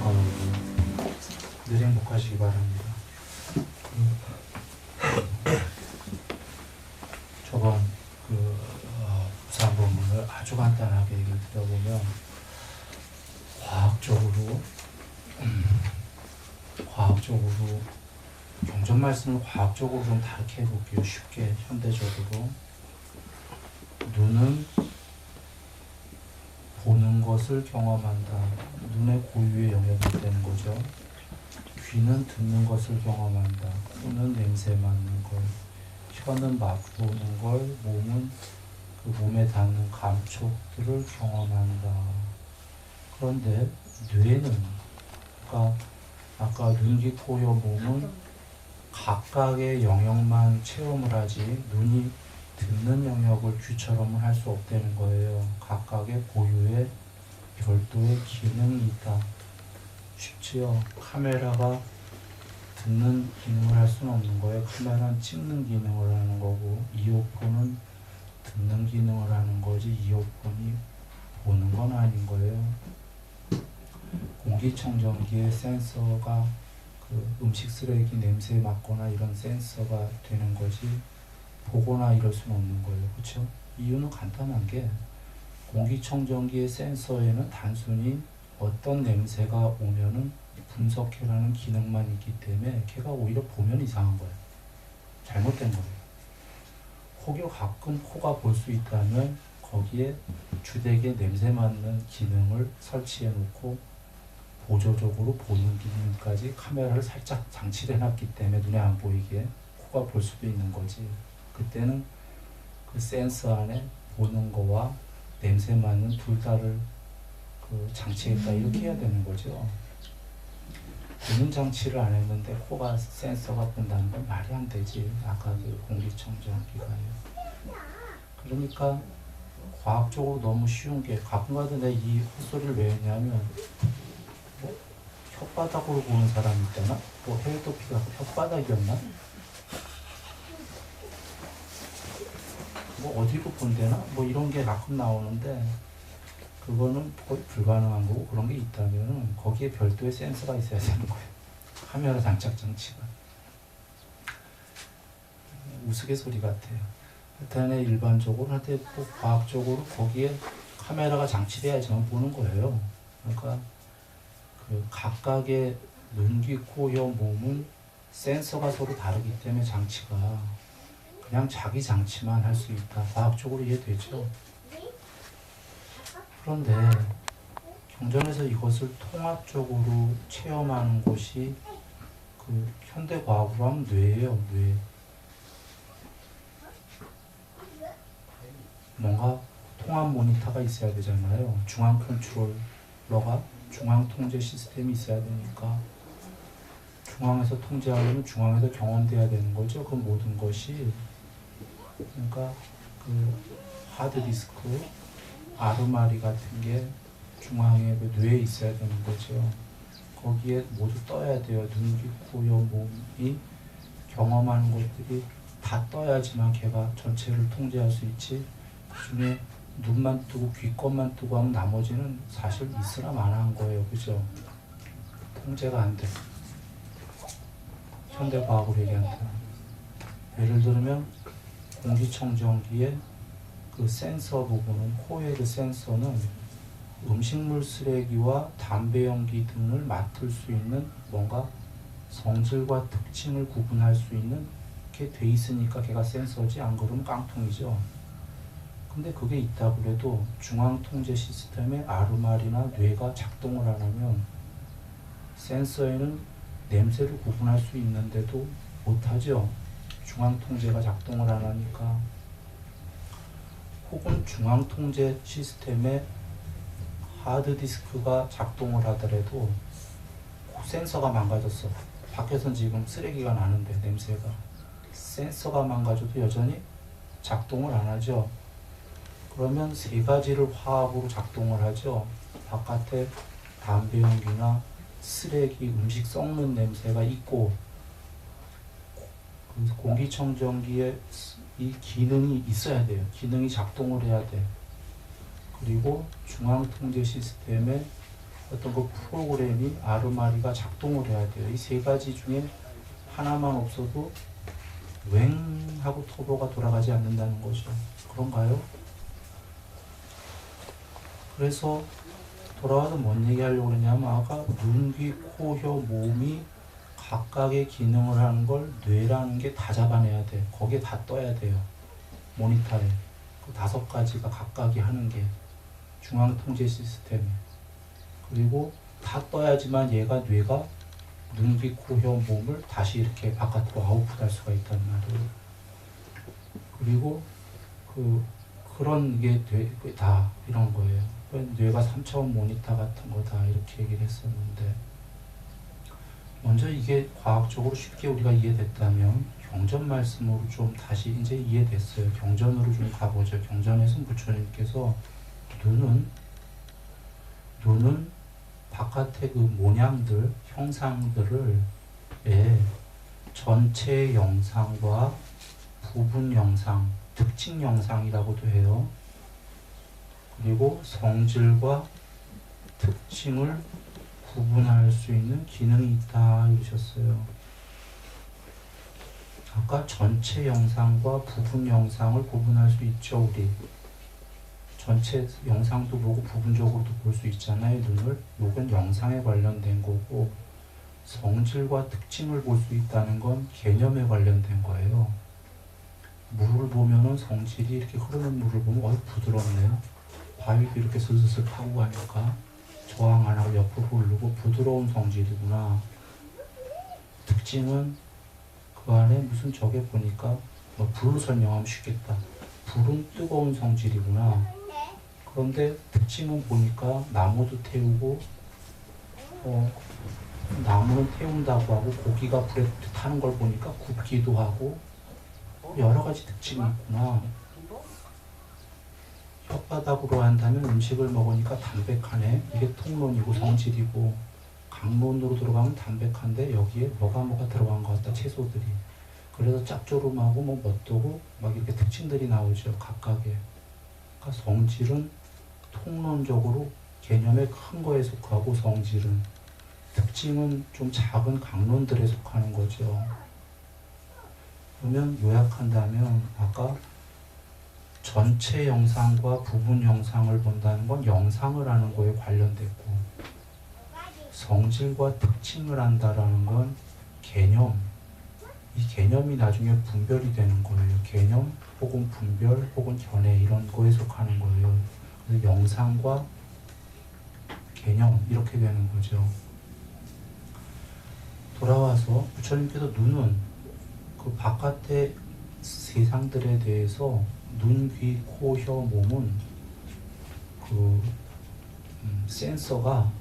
건강하고 늘 행복하시기 바랍니다. 저번 부산 본문을 아주 간단하게 얘기를 드려보면 과학적으로 경전 말씀을 과학적으로 좀 다르게 해볼게요. 쉽게 현대적으로. 눈은 보는 것을 경험한다. 눈의 고유의 영역이 되는 거죠. 귀는 듣는 것을 경험한다. 코는 냄새 맡는 걸, 혀는 맛보는 걸, 몸은 그 몸에 닿는 감촉들을 경험한다. 그런데 뇌는, 그러니까 아까 눈, 귀, 코, 혀, 몸은 각각의 영역만 체험을 하지 눈이 듣는 영역을 귀처럼은 할 수 없다는 거예요. 각각의 고유의 별도의 기능이 있다. 쉽지요? 카메라가 듣는 기능을 할 수는 없는 거예요. 카메라는 찍는 기능을 하는 거고, 이어폰은 듣는 기능을 하는 거지 이어폰이 보는 건 아닌 거예요. 공기청정기의 센서가 그 음식 쓰레기 냄새 맡거나 이런 센서가 되는 거지 보거나 이럴 수는 없는 거예요. 그렇죠? 이유는 간단한 게 공기청정기의 센서에는 단순히 어떤 냄새가 오면은 분석해라는 기능만 있기 때문에 걔가 오히려 보면 이상한 거예요. 잘못된 거예요. 혹여 가끔 코가 볼 수 있다면 거기에 주되게 냄새 맡는 기능을 설치해 놓고 보조적으로 보는 기능까지 카메라를 살짝 장치를 해놨기 때문에 눈에 안 보이게 코가 볼 수도 있는 거지. 그때는 그 센서 안에 보는 거와 냄새 맡는 둘 다를 그 장치에다 이렇게 해야 되는 거죠. 보는 장치를 안 했는데 코가 센서가 본다는 건 말이 안 되지. 아까 그 공기청정기가요. 그러니까 과학적으로 너무 쉬운 게 가끔가다 내가 이 헛소리를 왜 했냐면 혓바닥으로 보는 사람이 있잖아? 헤어도피가 혓바닥이었나? 어디로 본대나? 이런 게 가끔 나오는데 그거는 거의 불가능한 거고 그런 게 있다면 거기에 별도의 센서가 있어야 되는 거예요. 카메라 장착 장치가. 우스갯소리 같아요. 하여튼 일반적으로 하여튼 과학적으로 거기에 카메라가 장치돼야지만 보는 거예요. 그러니까 그 각각의 눈, 귀, 코, 혀, 몸은 센서가 서로 다르기 때문에 장치가 그냥 자기 장치만 할 수 있다. 과학적으로 이해되죠? 그런데 경전에서 이것을 통합적으로 체험하는 곳이 그 현대과학으로 하면 뇌예요. 뇌. 뭔가 통합 모니터가 있어야 되잖아요. 중앙 컨트롤러가 중앙 통제 시스템이 있어야 되니까 중앙에서 통제하려면 중앙에서 경험돼야 되는 거죠. 그 모든 것이. 그러니까 그 하드디스크, 아르마리 같은 게 중앙에 그 뇌에 있어야 되는 거죠. 거기에 모두 떠야 돼요. 눈, 귀, 코, 혀, 몸이 경험하는 것들이 다 떠야지만 걔가 전체를 통제할 수 있지. 그중에 눈만 뜨고 귀 것만 뜨고 하면 나머지는 사실 있으나 마나한 거예요. 그죠? 통제가 안 돼. 현대과학으로 얘기한다. 예를 들면 공기청정기의 그 센서 부분은, 코의 그 센서는 음식물 쓰레기와 담배 연기 등을 맡을 수 있는 뭔가 성질과 특징을 구분할 수 있는 게 돼 있으니까 걔가 센서지. 안 그러면 깡통이죠. 근데 그게 있다고 해도 중앙 통제 시스템의 아르말이나 뇌가 작동을 안 하면 센서에는 냄새를 구분할 수 있는데도 못하죠. 중앙 통제가 작동을 안 하니까. 혹은 중앙 통제 시스템에 하드디스크가 작동을 하더라도 센서가 망가졌어. 밖에선 지금 쓰레기가 나는데 냄새가. 센서가 망가져도 여전히 작동을 안 하죠. 그러면 세 가지를 화합으로 작동을 하죠. 바깥에 담배 연기나 쓰레기, 음식 썩는 냄새가 있고 공기청정기에 이 기능이 있어야 돼요. 기능이 작동을 해야 돼. 그리고 중앙통제 시스템에 어떤 그 프로그램이 아르마리가 작동을 해야 돼요. 이 세 가지 중에 하나만 없어도 웽 하고 터보가 돌아가지 않는다는 거죠. 그런가요? 그래서 돌아와서 뭔 얘기하려고 그러냐면 아까 눈, 귀, 코, 혀, 몸이 각각의 기능을 하는 걸 뇌라는 게 다 잡아내야 돼. 거기에 다 떠야 돼요. 모니터에. 그 5가지가 각각이 하는 게 중앙통제 시스템이. 그리고 다 떠야지만 얘가 뇌가 눈, 귀, 코, 혀, 몸을 다시 이렇게 바깥으로 아웃풋할 수가 있단 말이에요. 그리고 그런 게 다 이런 거예요. 뇌가 3차원 모니터 같은 거다 이렇게 얘기를 했었는데, 먼저 이게 과학적으로 쉽게 우리가 이해됐다면 경전 말씀으로 좀 다시 이제 이해됐어요. 경전으로 좀 가보죠. 경전에서 부처님께서 눈은 바깥의 그 모양들, 형상들을 전체 영상과 부분 영상, 특징 영상이라고도 해요. 그리고 성질과 특징을 구분할 수 있는 기능이 있다 이러셨어요. 아까 전체 영상과 부분 영상을 구분할 수 있죠, 우리. 전체 영상도 보고 부분적으로도 볼 수 있잖아요, 눈을. 요건 영상에 관련된 거고, 성질과 특징을 볼 수 있다는 건 개념에 관련된 거예요. 물을 보면은 성질이 이렇게 흐르는 물을 보면 부드럽네요. 바위도 이렇게 슬슬 타고 가니까 저항 안 하고 옆으로 흐르고 부드러운 성질이구나. 특징은 그 안에 무슨 저게 보니까 불을 설명하면 쉽겠다. 불은 뜨거운 성질이구나. 그런데 특징은 보니까 나무도 태우고 나무는 태운다고 하고 고기가 불에 타는 걸 보니까 굽기도 하고 여러 가지 특징이 있구나. 혓바닥으로 한다면 음식을 먹으니까 담백하네. 이게 통론이고 성질이고, 강론으로 들어가면 담백한데 여기에 뭐가 들어간 것 같다, 채소들이. 그래서 짭조름하고 멋도고 막 이렇게 특징들이 나오죠, 각각의. 그러니까 성질은 통론적으로 개념의 큰 거에 속하고, 성질은 특징은 좀 작은 강론들에 속하는 거죠. 그러면 요약한다면 아까 전체 영상과 부분 영상을 본다는 건 영상을 하는 거에 관련됐고, 성질과 특징을 한다라는 건 개념, 이 개념이 나중에 분별이 되는 거예요. 개념 혹은 분별 혹은 견해 이런 거에 속하는 거예요. 그래서 영상과 개념 이렇게 되는 거죠. 돌아와서 부처님께서 눈은 그 바깥의 세상들에 대해서 눈, 귀, 코, 혀, 몸은 센서가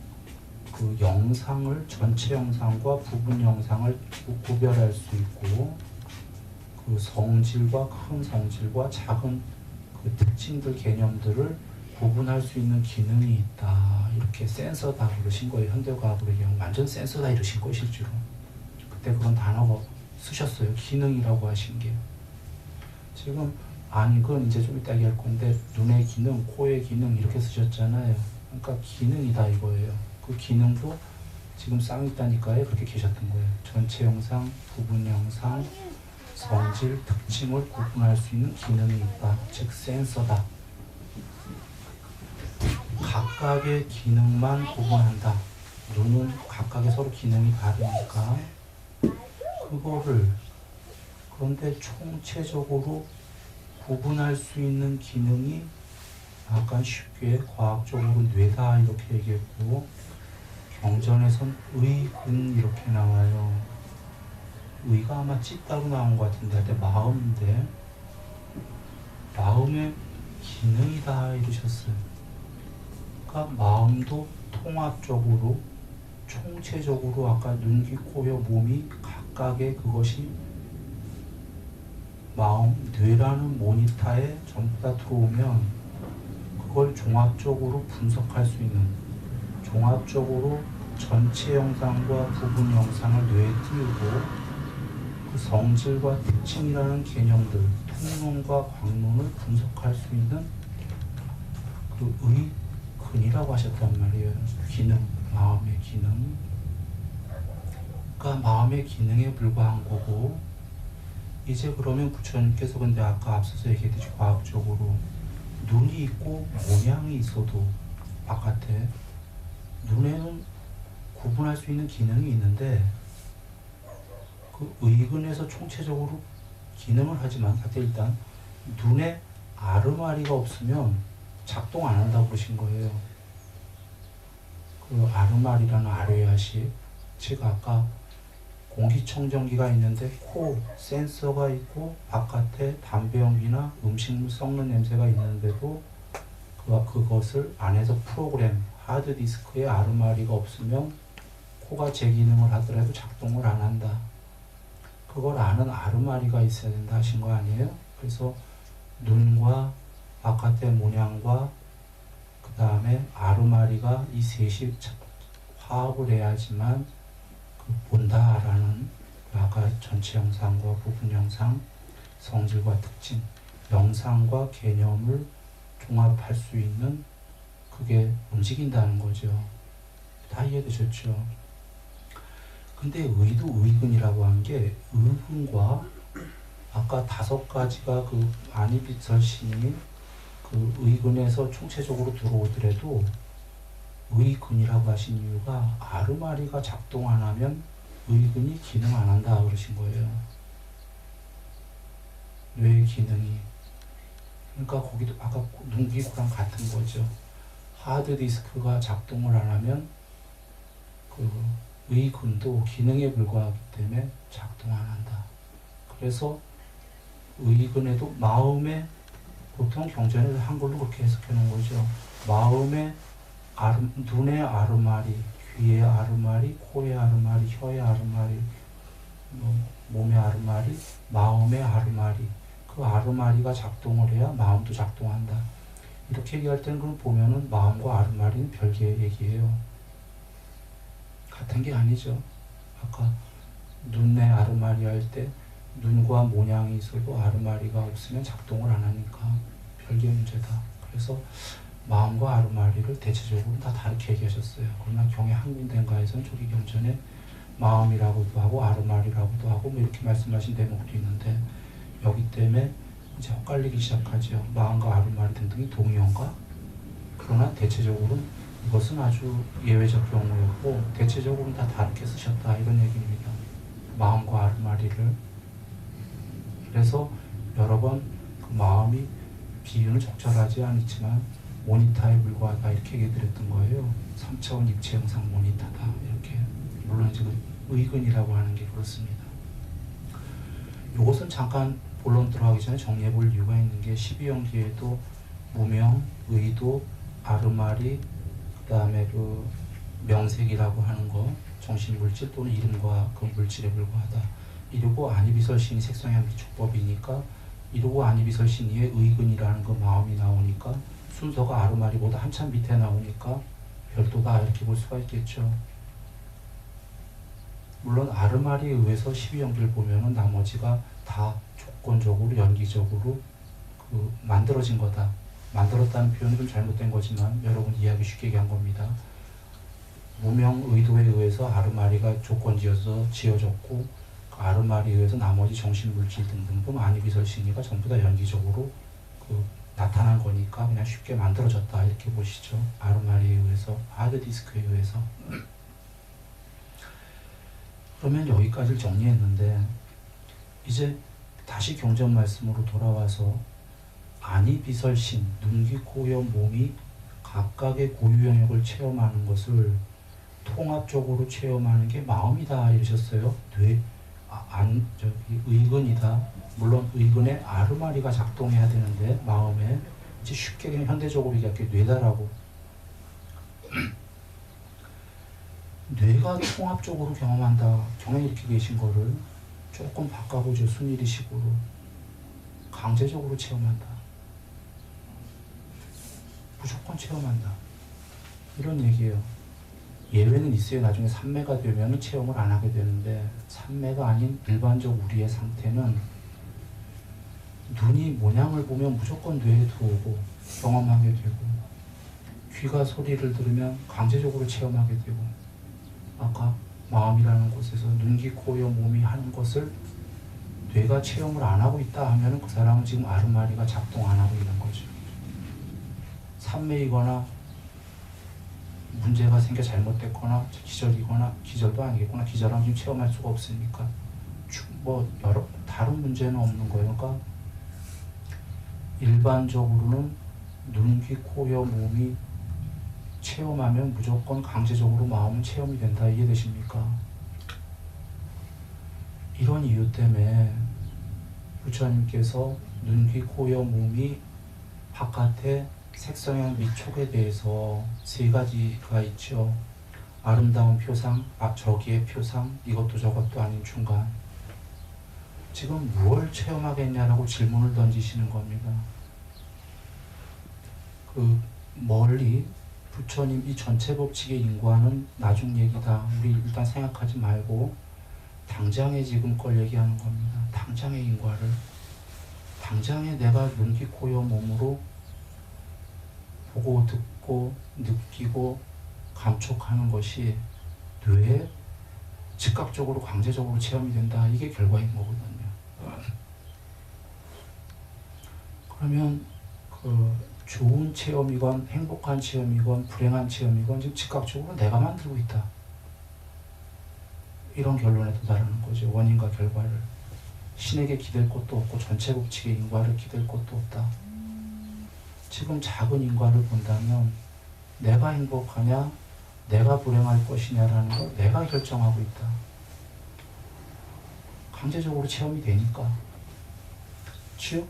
그 영상을, 전체 영상과 부분 영상을 구별할 수 있고, 그 성질과 큰 성질과 작은 그 특징들, 개념들을 구분할 수 있는 기능이 있다. 이렇게 센서다 그러신 거예요. 현대과학으로 얘기하면 완전 센서다 이러신 거예요, 실제로. 그때 그런 단어가 쓰셨어요. 기능이라고 하신 게. 지금 그건 이제 좀 이따 얘기할 건데, 눈의 기능, 코의 기능 이렇게 쓰셨잖아요. 그러니까 기능이다 이거예요. 그 기능도 지금 쌍있다니까요. 그렇게 계셨던 거예요. 전체 영상, 부분 영상, 성질, 특징을 구분할 수 있는 기능이 있다. 즉 센서다. 각각의 기능만 구분한다. 눈은 각각의 서로 기능이 다르니까 그거를, 그런데 총체적으로 구분할 수 있는 기능이 약간 쉽게 과학적으로 뇌다 이렇게 얘기했고, 경전에선 의근 이렇게 나와요. 의가 아마 찌따로 나온 것 같은데, 근데 마음인데 마음의 기능이다 이러셨어요. 그러니까 마음도 통합적으로 총체적으로 아까 눈, 귀, 코, 혀, 몸이 각각의 그것이 마음, 뇌라는 모니터에 전부 다 들어오면 그걸 종합적으로 분석할 수 있는, 종합적으로 전체 영상과 부분 영상을 뇌에 띄우고 그 성질과 특징이라는 개념들, 통론과 광론을 분석할 수 있는 그 의근이라고 하셨단 말이에요. 기능. 마음의 기능. 그러니까 마음의 기능에 불과한 거고, 이제 그러면 부처님께서 근데 아까 앞서서 얘기했듯이 과학적으로 눈이 있고 모양이 있어도 바깥에 눈에는 구분할 수 있는 기능이 있는데 그 의근에서 총체적으로 기능을 하지만 일단 눈에 아르마리가 없으면 작동 안 한다고 그러신 거예요. 그 아르마리라는 아뢰야식, 즉 아까 공기청정기가 있는데 코 센서가 있고 바깥에 담배 연기나 음식물 썩는 냄새가 있는데도 그것을 안에서 프로그램 하드디스크에 아르마리가 없으면 코가 제 기능을 하더라도 작동을 안 한다. 그걸 아는 아르마리가 있어야 된다 하신 거 아니에요? 그래서 눈과 바깥의 모양과 그 다음에 아르마리가 이 셋이 화합을 해야지만 그 본다라는 아까 전체 영상과 부분 영상, 성질과 특징, 영상과 개념을 종합할 수 있는 그게 움직인다는 거죠. 다 이해되셨죠? 근데 의근이라고 한 게 의근과 아까 5가지가 그 안이빛설신이 그 의근에서 총체적으로 들어오더라도 의근이라고 하신 이유가 아르마리가 작동 안 하면 의근이 기능 안 한다 그러신 거예요. 뇌의 기능이. 그러니까 거기도 아까 눈기구랑 같은 거죠. 하드디스크가 작동을 안 하면 그 의근도 기능에 불과하기 때문에 작동 안 한다. 그래서 의근에도 마음에 보통 경전에서 한글로 그렇게 해석해 놓은 거죠. 마음에 눈의 아르마리, 귀의 아르마리, 코의 아르마리, 혀의 아르마리, 몸의 아르마리, 마음의 아르마리. 그 아르마리가 작동을 해야 마음도 작동한다. 이렇게 얘기할 때는 그럼 보면은 마음과 아르마리는 별개의 얘기예요. 같은 게 아니죠. 아까 눈의 아르마리 할 때 눈과 모양이 있어도 아르마리가 없으면 작동을 안 하니까 별개의 문제다. 그래서 마음과 아르마리를 대체적으로 다 다르게 얘기하셨어요. 그러나 경의 한 군데인가에서는 조기경전에 마음이라고도 하고 아르마리라고도 하고 뭐 이렇게 말씀하신 대목도 있는데 여기 때문에 이제 헷갈리기 시작하죠. 마음과 아르마리 등등이 동의어인가? 그러나 대체적으로는 이것은 아주 예외적 경우였고 대체적으로는 다 다르게 쓰셨다 이런 얘기입니다. 마음과 아르마리를. 그래서 여러 번 그 마음이 비유는 적절하지 않지만 모니타에 불과하다 이렇게 얘기 드렸던 거예요. 3차원 입체 영상 모니타다 이렇게. 물론 지금 의근이라고 하는 게 그렇습니다. 이것은 잠깐 본론 들어가기 전에 정리해 볼 이유가 있는 게 12연기에도 무명, 의도, 아르마리, 그 다음에 그 명색이라고 하는 거, 정신물질 또는 이름과 그 물질에 불과하다. 이러고 안이비설신이 색성향 기축법이니까 이러고 안이비설신이의 의근이라는 그 마음이 나오니까 순서가 아르마리보다 한참 밑에 나오니까 별도다 이렇게 볼 수가 있겠죠. 물론 아르마리에 의해서 12연기를 보면은 나머지가 다 조건적으로 연기적으로 그 만들어진 거다. 만들었다는 표현은 좀 잘못된 거지만 여러분 이해하기 쉽게 얘기한 겁니다. 무명 의도에 의해서 아르마리가 조건지어서 지어졌고 그 아르마리에 의해서 나머지 정신물질 등등 안이비설신이가 전부 다 연기적으로 그 나타난 거니까 그냥 쉽게 만들어졌다 이렇게 보시죠. 아르마리에 의해서, 하드디스크에 의해서. 그러면 여기까지를 정리했는데 이제 다시 경전 말씀으로 돌아와서 안이비설신, 눈, 귀, 코, 혀, 몸이 각각의 고유 영역을 체험하는 것을 통합적으로 체험하는 게 마음이다 이러셨어요. 의근이다. 물론 의근에 아르마리가 작동해야 되는데 마음에 이제 쉽게 그냥 현대적으로 얘기할게 뇌다라고. 뇌가 통합적으로 경험한다. 경에 이렇게 계신 거를 조금 바꿔보죠. 순일이식으로. 강제적으로 체험한다. 무조건 체험한다. 이런 얘기예요. 예외는 있어요. 나중에 삼매가 되면 체험을 안 하게 되는데 삼매가 아닌 일반적 우리의 상태는 눈이 모양을 보면 무조건 뇌에 들어오고 경험하게 되고 귀가 소리를 들으면 강제적으로 체험하게 되고, 아까 마음이라는 곳에서 눈, 귀, 코, 여, 몸이 하는 것을 뇌가 체험을 안 하고 있다 하면 그 사람은 지금 아르마리가 작동 안 하고 있는 거죠. 산매이거나 문제가 생겨 잘못됐거나 기절이거나, 기절도 아니겠구나, 기절하면 지금 체험할 수가 없으니까 뭐 여러 다른 문제는 없는 거예요. 그러니까 일반적으로는 눈, 귀, 코, 여, 몸이 체험하면 무조건 강제적으로 마음은 체험이 된다. 이해되십니까? 이런 이유 때문에 부처님께서 눈, 귀, 코, 여, 몸이 바깥에 색성향 및 촉에 대해서 세 가지가 있죠. 아름다운 표상, 저기의 표상, 이것도 저것도 아닌 중간. 지금 무엇을 체험하겠냐라고 질문을 던지시는 겁니다. 그 멀리 부처님 이 전체 법칙의 인과는 나중 얘기다. 우리 일단 생각하지 말고 당장에 지금 걸 얘기하는 겁니다. 당장의 인과를. 당장에 내가 눈, 귀, 코, 여, 몸으로 보고 듣고 느끼고 감촉하는 것이 뇌에 즉각적으로 강제적으로 체험이 된다. 이게 결과인 거거든요. 그러면 그 좋은 체험이건 행복한 체험이건 불행한 체험이건 지금 즉각적으로 내가 만들고 있다. 이런 결론에 도달하는 거죠. 원인과 결과를. 신에게 기댈 것도 없고 전체 법칙의 인과를 기댈 것도 없다. 지금 작은 인과를 본다면 내가 행복하냐 내가 불행할 것이냐라는 걸 내가 결정하고 있다. 강제적으로 체험이 되니까. 즉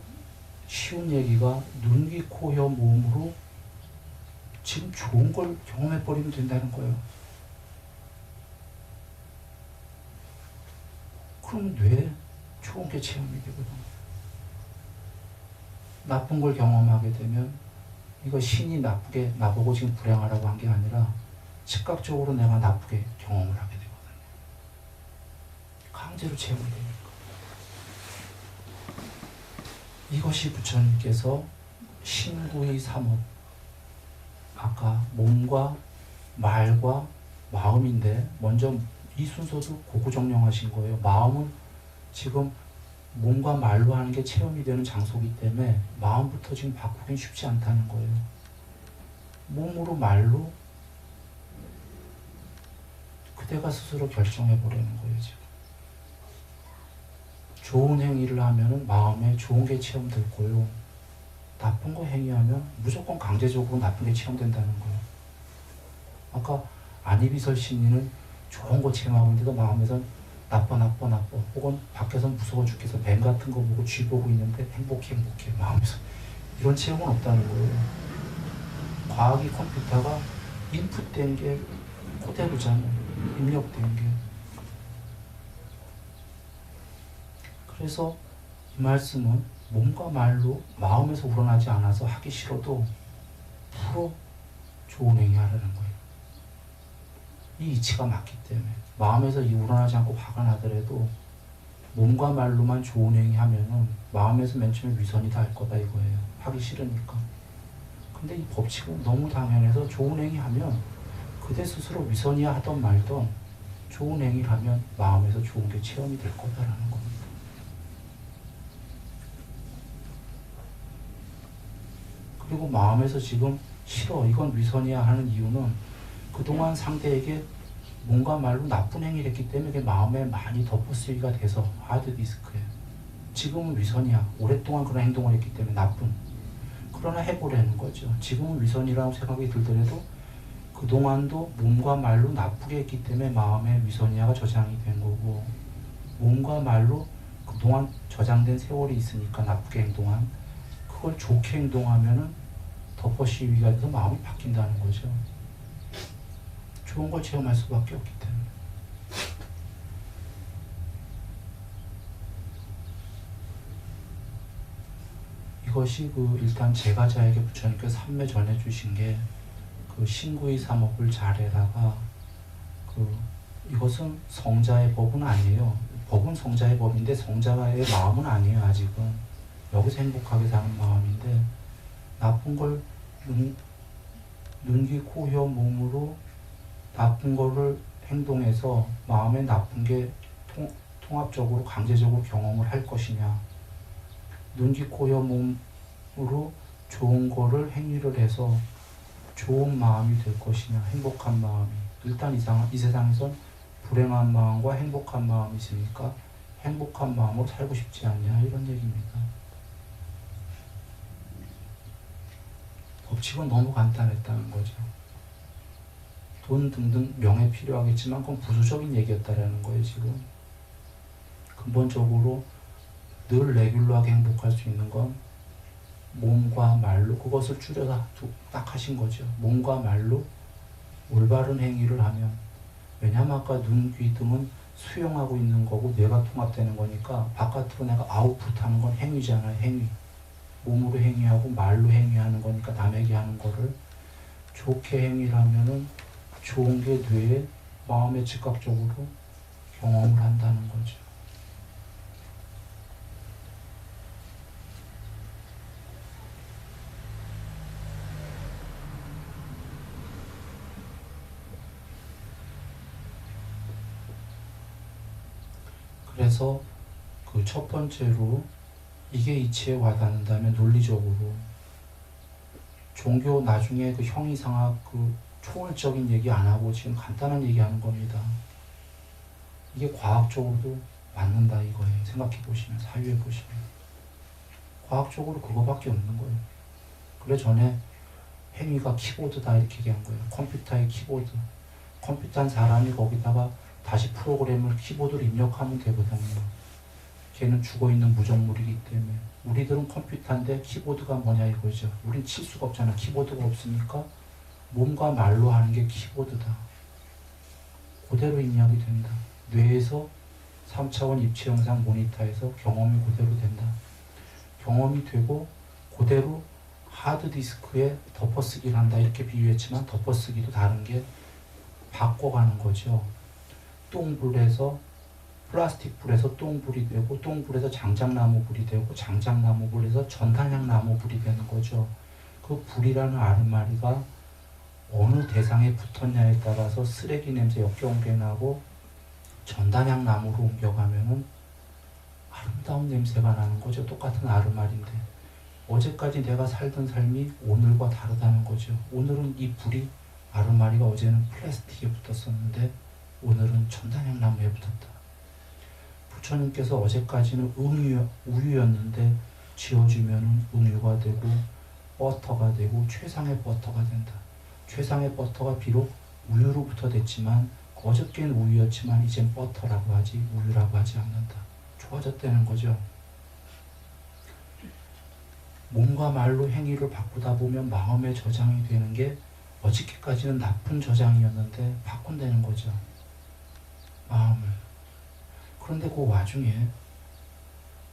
쉬운 얘기가 눈, 귀, 코, 여, 몸으로 지금 좋은 걸 경험해버리면 된다는 거예요. 그럼 뇌에 좋은 게 체험이 되거든. 나쁜 걸 경험하게 되면 이거 신이 나쁘게 나보고 지금 불행하라고 한 게 아니라 즉각적으로 내가 나쁘게 경험을 하게 되거든요. 강제로 체험이 되니까. 이것이 부처님께서 신구의 삼업, 아까 몸과 말과 마음인데 먼저 이 순서도 고구정령하신 거예요. 마음은 지금 몸과 말로 하는 게 체험이 되는 장소이기 때문에 마음부터 지금 바꾸긴 쉽지 않다는 거예요. 몸으로 말로 그대가 스스로 결정해보려는 거예요. 지금 좋은 행위를 하면 마음에 좋은 게 체험될 거요. 나쁜 거 행위하면 무조건 강제적으로 나쁜 게 체험된다는 거예요. 아까 안이비설 신리는 좋은 거 체험하고 있는데도 마음에선 나빠 혹은 밖에선 무서워 죽겠어 뱀 같은 거 보고 쥐 보고 있는데 행복해 마음에서. 이런 체험은 없다는 거예요. 과학이 컴퓨터가 인풋된 게 그대로잖아요. 입력된 게. 그래서 이 말씀은 몸과 말로 마음에서 우러나지 않아서 하기 싫어도 프로 좋은 행위 하라는 거예요. 이 이치가 맞기 때문에 마음에서 이 우러나지 않고 화가 나더라도 몸과 말로만 좋은 행위 하면은 마음에서 맨 처음에 위선이 닿을 거다 이거예요. 하기 싫으니까. 근데 이 법칙은 너무 당연해서 좋은 행위 하면 그대 스스로 위선이야 하던 말던 좋은 행위를 하면 마음에서 좋은 게 체험이 될 거다라는 겁니다. 그리고 마음에서 지금 싫어 이건 위선이야 하는 이유는 그동안 상대에게 뭔가 말로 나쁜 행위를 했기 때문에 그게 마음에 많이 덮어쓰기가 돼서 하드디스크에 지금은 위선이야. 오랫동안 그런 행동을 했기 때문에 나쁜. 그러나 해보려는 거죠. 지금은 위선이라고 생각이 들더라도 그동안도 몸과 말로 나쁘게 했기 때문에 마음에 위선이야가 저장이 된 거고 몸과 말로 그동안 저장된 세월이 있으니까 나쁘게 행동한 그걸 좋게 행동하면은 덮어씌우기가 돼서 마음이 바뀐다는 거죠. 좋은 걸 체험할 수밖에 없기 때문에. 이것이 일단 제가자에게 부처님께서 삼매 전해주신 게 그 신구의 삼업을 잘해다가 이것은 성자의 법은 아니에요. 법은 성자의 법인데 성자의 마음은 아니에요. 아직은 여기서 행복하게 사는 마음인데 나쁜 걸 눈, 귀, 코, 혀, 몸으로 나쁜 거를 행동해서 마음에 나쁜 게 통합적으로 강제적으로 경험을 할 것이냐, 눈, 귀, 코, 혀, 몸으로 좋은 거를 행위를 해서 좋은 마음이 될 것이냐, 행복한 마음이. 일단 이 세상에선 불행한 마음과 행복한 마음이 있으니까 행복한 마음으로 살고 싶지 않냐, 이런 얘기입니다. 법칙은 너무 간단했다는 거죠. 돈 등등 명예 필요하겠지만 그건 부수적인 얘기였다라는 거예요. 지금 근본적으로 늘 레귤러하게 행복할 수 있는 건 몸과 말로, 그것을 줄여서 딱 하신 거죠. 몸과 말로 올바른 행위를 하면, 왜냐하면 아까 눈, 귀 등은 수용하고 있는 거고 뇌가 통합되는 거니까 바깥으로 내가 아웃풋하는 건 행위잖아요. 행위. 몸으로 행위하고 말로 행위하는 거니까 남에게 하는 거를 좋게 행위를 하면은 좋은 게 뇌에, 마음에 즉각적으로 경험을 한다는 거죠. 그래서 그 첫 번째로 이게 이치에 와닿는다면 논리적으로 종교 나중에 그 형이상학 그 초월적인 얘기 안 하고 지금 간단한 얘기 하는 겁니다. 이게 과학적으로도 맞는다 이거예요. 생각해 보시면, 사유해 보시면 과학적으로 그거밖에 없는 거예요. 그래 전에 행위가 키보드다 이렇게 얘기한 거예요. 컴퓨터의 키보드. 컴퓨터한 사람이 거기다가 다시 프로그램을 키보드로 입력하면 되거든요. 걔는 죽어있는 무정물이기 때문에. 우리들은 컴퓨터인데 키보드가 뭐냐 이거죠. 우린 칠 수가 없잖아. 키보드가 없으니까 몸과 말로 하는 게 키보드다. 그대로 입력이 된다. 뇌에서 3차원 입체 영상 모니터에서 경험이 그대로 된다. 경험이 되고 그대로 하드디스크에 덮어쓰기를 한다 이렇게 비유했지만 덮어쓰기도 다른 게 바꿔가는 거죠. 똥불에서 플라스틱 불에서 똥불이 되고 똥불에서 장작나무 불이 되고 장작나무 불에서 전단향나무 불이 되는 거죠. 그 불이라는 아르마리가 어느 대상에 붙었냐에 따라서 쓰레기 냄새 역겨운 게 나고 전단향나무로 옮겨가면은 아름다운 냄새가 나는 거죠. 똑같은 아르마리인데 어제까지 내가 살던 삶이 오늘과 다르다는 거죠. 오늘은 이 불이, 아르마리가 어제는 플라스틱에 붙었었는데 오늘은 전단향나무에 붙었다. 부처님께서 어제까지는 우유였는데 지어주면 우유가 되고 버터가 되고 최상의 버터가 된다. 최상의 버터가 비록 우유로부터 됐지만 어저께는 우유였지만 이젠 버터라고 하지 우유라고 하지 않는다. 좋아졌다는 거죠. 몸과 말로 행위를 바꾸다 보면 마음의 저장이 되는 게 어저께까지는 나쁜 저장이었는데 바꾼다는 거죠. 마음을. 그런데 그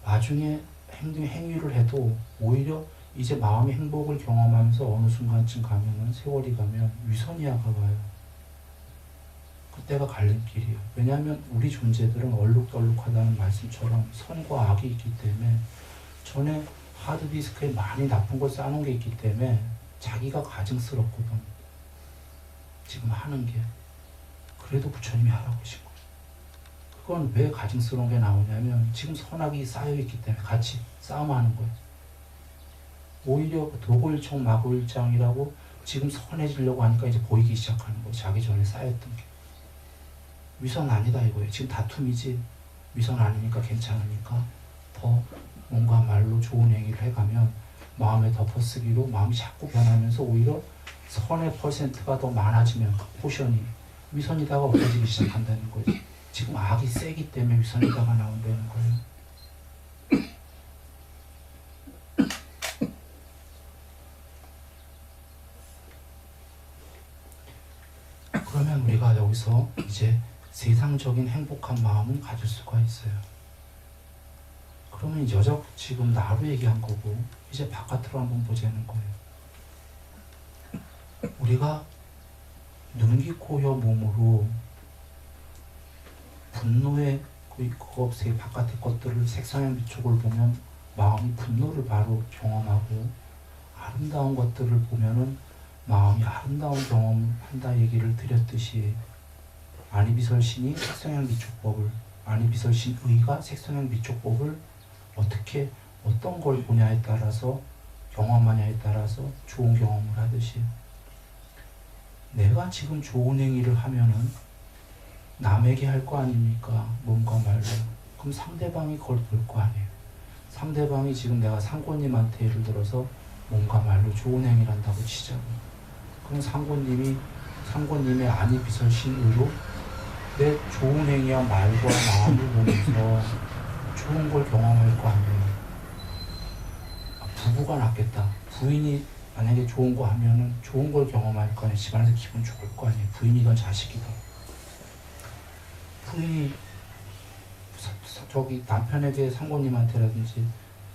와중에 행위를 해도 오히려 이제 마음의 행복을 경험하면서 어느 순간쯤 가면은, 세월이 가면 위선이야가 와요. 그때가 갈림길이에요. 왜냐하면 우리 존재들은 얼룩덜룩하다는 말씀처럼 선과 악이 있기 때문에 전에 하드디스크에 많이 나쁜 걸 쌓아놓은 게 있기 때문에 자기가 가증스럽거든. 지금 하는 게. 그래도 부처님이 하라고 하신 거예요. 그건 왜 가증스러운 게 나오냐면 지금 선악이 쌓여있기 때문에 같이 싸움하는 거예요. 오히려 도고일청 마고일장이라고 지금 선해지려고 하니까 이제 보이기 시작하는 거예요. 자기 전에 쌓였던 게. 위선 아니다 이거예요. 지금 다툼이지 위선 아니니까 괜찮으니까 더 뭔가 말로 좋은 행위를 해가면 마음에 덮어쓰기로 마음이 자꾸 변하면서 오히려 선의 퍼센트가 더 많아지면 포션이 위선이다가 없어지기 시작한다는 거죠. 지금 악이 세기 때문에 위선이다가 나온다는 거예요. 그러면 우리가 여기서 이제 세상적인 행복한 마음을 가질 수가 있어요. 그러면 지금 나로 얘기한 거고 이제 바깥으로 한번 보자는 거예요. 우리가 눈, 귀, 코, 혀, 몸으로 분노의 그것의 바깥의 것들을 색상의 미촉을 보면 마음이 분노를 바로 경험하고 아름다운 것들을 보면은 마음이 아름다운 경험을 한다 얘기를 드렸듯이 아니비설신이 색성향 미촉법을 아니비설신의가 색성향 미촉법을 어떻게 어떤 걸 보냐에 따라서 경험하냐에 따라서 좋은 경험을 하듯이 내가 지금 좋은 행위를 하면은 남에게 할 거 아닙니까? 몸과 말로. 그럼 상대방이 그걸 볼 거 아니에요. 상대방이 지금 내가 상고님한테 예를 들어서 몸과 말로 좋은 행위를 한다고 치자고. 그럼 상고님의 아니비설신의로 내 좋은 행위와 말과 마음을 보면서 좋은 걸 경험할 거 아니에요. 부부가 낫겠다. 부인이 만약에 좋은 거 하면은 좋은 걸 경험할 거 아니에요. 집안에서 기분 좋을 거 아니에요. 부인이든 자식이든. 부인이 저기 남편에게 상고님한테라든지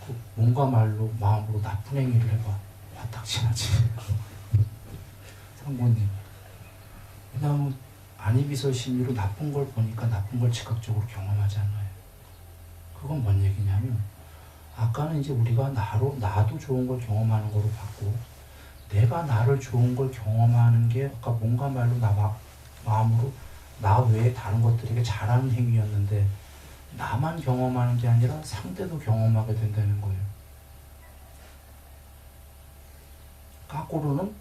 그 몸과 말로 마음으로 나쁜 행위를 해봐. 화딱지나지. 상고님. 왜냐하면 아니비설 심리로 나쁜 걸 보니까 나쁜 걸 즉각적으로 경험하지 않아요. 그건 뭔 얘기냐면 아까는 이제 우리가 나도 좋은 걸 경험하는 거로 봤고 내가 나를 좋은 걸 경험하는 게 아까 몸과 말로 마음으로 나 외에 다른 것들에게 잘하는 행위였는데 나만 경험하는 게 아니라 상대도 경험하게 된다는 거예요. 거꾸로는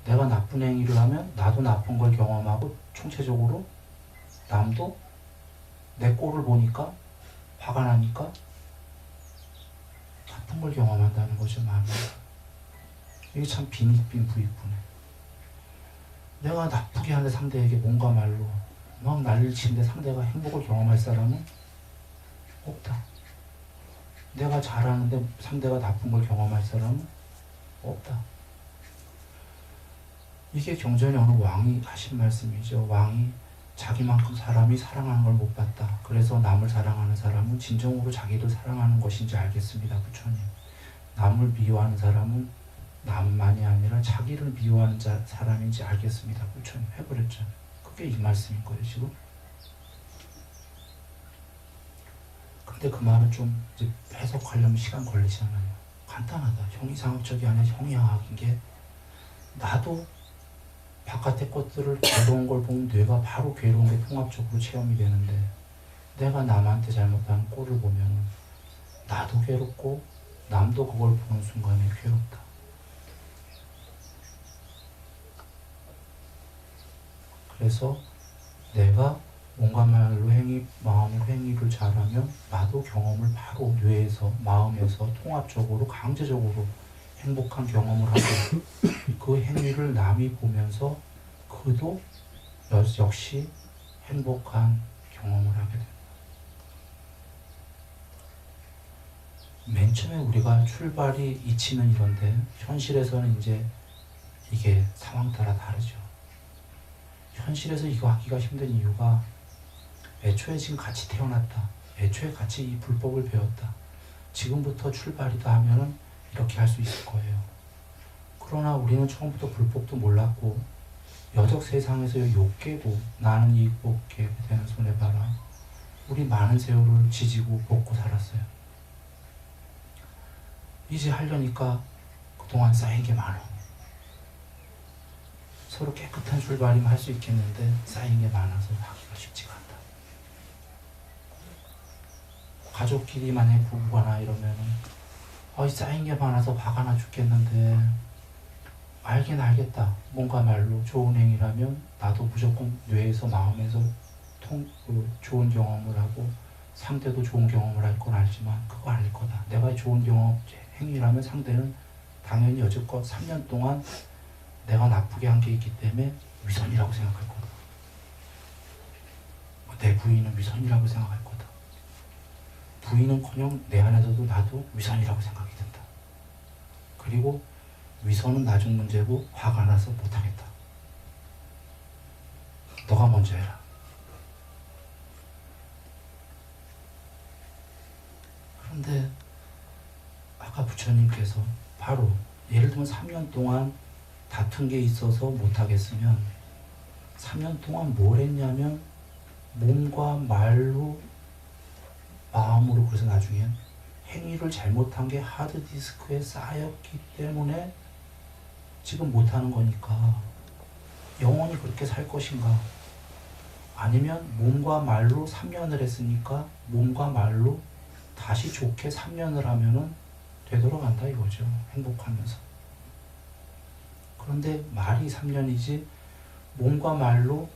내가 나쁜 행위를 하면 나도 나쁜 걸 경험하고 총체적으로 남도 내 꼴을 보니까 화가 나니까 나쁜 걸 경험한다는 거죠. 마음이. 이게 참 빈익빈 부익부네. 내가 나쁘게 하는 상대에게 뭔가 말로 막 난리를 치는데 상대가 행복을 경험할 사람은 없다. 내가 잘하는데 상대가 나쁜 걸 경험할 사람은 없다. 이게 경전에 어느 왕이 하신 말씀이죠. 왕이 자기만큼 사람이 사랑하는 걸 못 봤다. 그래서 남을 사랑하는 사람은 진정으로 자기를 사랑하는 것인지 알겠습니다. 부처님. 남을 미워하는 사람은 남만이 아니라 자기를 미워하는 사람인지 알겠습니다. 부처님 해버렸죠. 그게 이 말씀인 거예요 지금. 근데 그 말은 좀 이제 해석하려면 시간 걸리잖아요. 간단하다. 형이상학적이 아니라 형이양학인 게 나도 바깥의 것들을 괴로운 걸 보면 뇌가 바로 괴로운 게 통합적으로 체험이 되는데 내가 남한테 잘못한 꼴을 보면 나도 괴롭고 남도 그걸 보는 순간에 괴롭다. 그래서 내가 뭔가 말로 마음으로 행위를 잘하면 나도 경험을 바로 뇌에서 마음에서 통합적으로 강제적으로 행복한 경험을 하고 그 행위를 남이 보면서 그도 역시 행복한 경험을 하게 됩니다. 맨 처음에 우리가 출발이 이치는 이런데 현실에서는 이제 이게 상황 따라 다르죠. 현실에서 이거 하기가 힘든 이유가 애초에 지금 같이 태어났다. 애초에 같이 이 불법을 배웠다. 지금부터 출발이다 하면은 이렇게 할 수 있을 거예요. 그러나 우리는 처음부터 불법도 몰랐고 여적 세상에서 욕 깨고 나는 이복 깨게 되는 손해 봐라. 우리 많은 세월을 지지고 볶고 살았어요. 이제 하려니까 그동안 쌓인 게 많아. 서로 깨끗한 출발이면 할 수 있겠는데 쌓인 게 많아서 하기가 쉽지가 않다. 가족끼리 만약에 부부거나 이러면은 쌓인 게 많아서 화가 나 죽겠는데 알긴 알겠다. 뭔가 말로 좋은 행위라면 나도 무조건 뇌에서 마음에서 좋은 경험을 하고 상대도 좋은 경험을 할 건 알지만 그거 아닐 거다. 내가 좋은 행위라면 상대는 당연히 여지껏 3년 동안 내가 나쁘게 한 게 있기 때문에 위선이라고 생각할 거다. 내 부인은 위선이라고 생각할 거다. 부인은커녕 내 안에서도 나도 위선이라고 생각이 든다. 그리고 위선은 나중 문제고 화가 나서 못하겠다. 너가 먼저 해라. 그런데 아까 부처님께서 바로 예를 들면 3년 동안 다툰 게 있어서 못하겠으면 3년 동안 뭘 했냐면 몸과 말로 마음으로 그래서 나중엔 행위를 잘못한 게 하드디스크에 쌓였기 때문에 지금 못하는 거니까 영원히 그렇게 살 것인가? 아니면 몸과 말로 3년을 했으니까 몸과 말로 다시 좋게 3년을 하면은 되돌아간다 이거죠. 행복하면서. 그런데 말이 3년이지 몸과 말로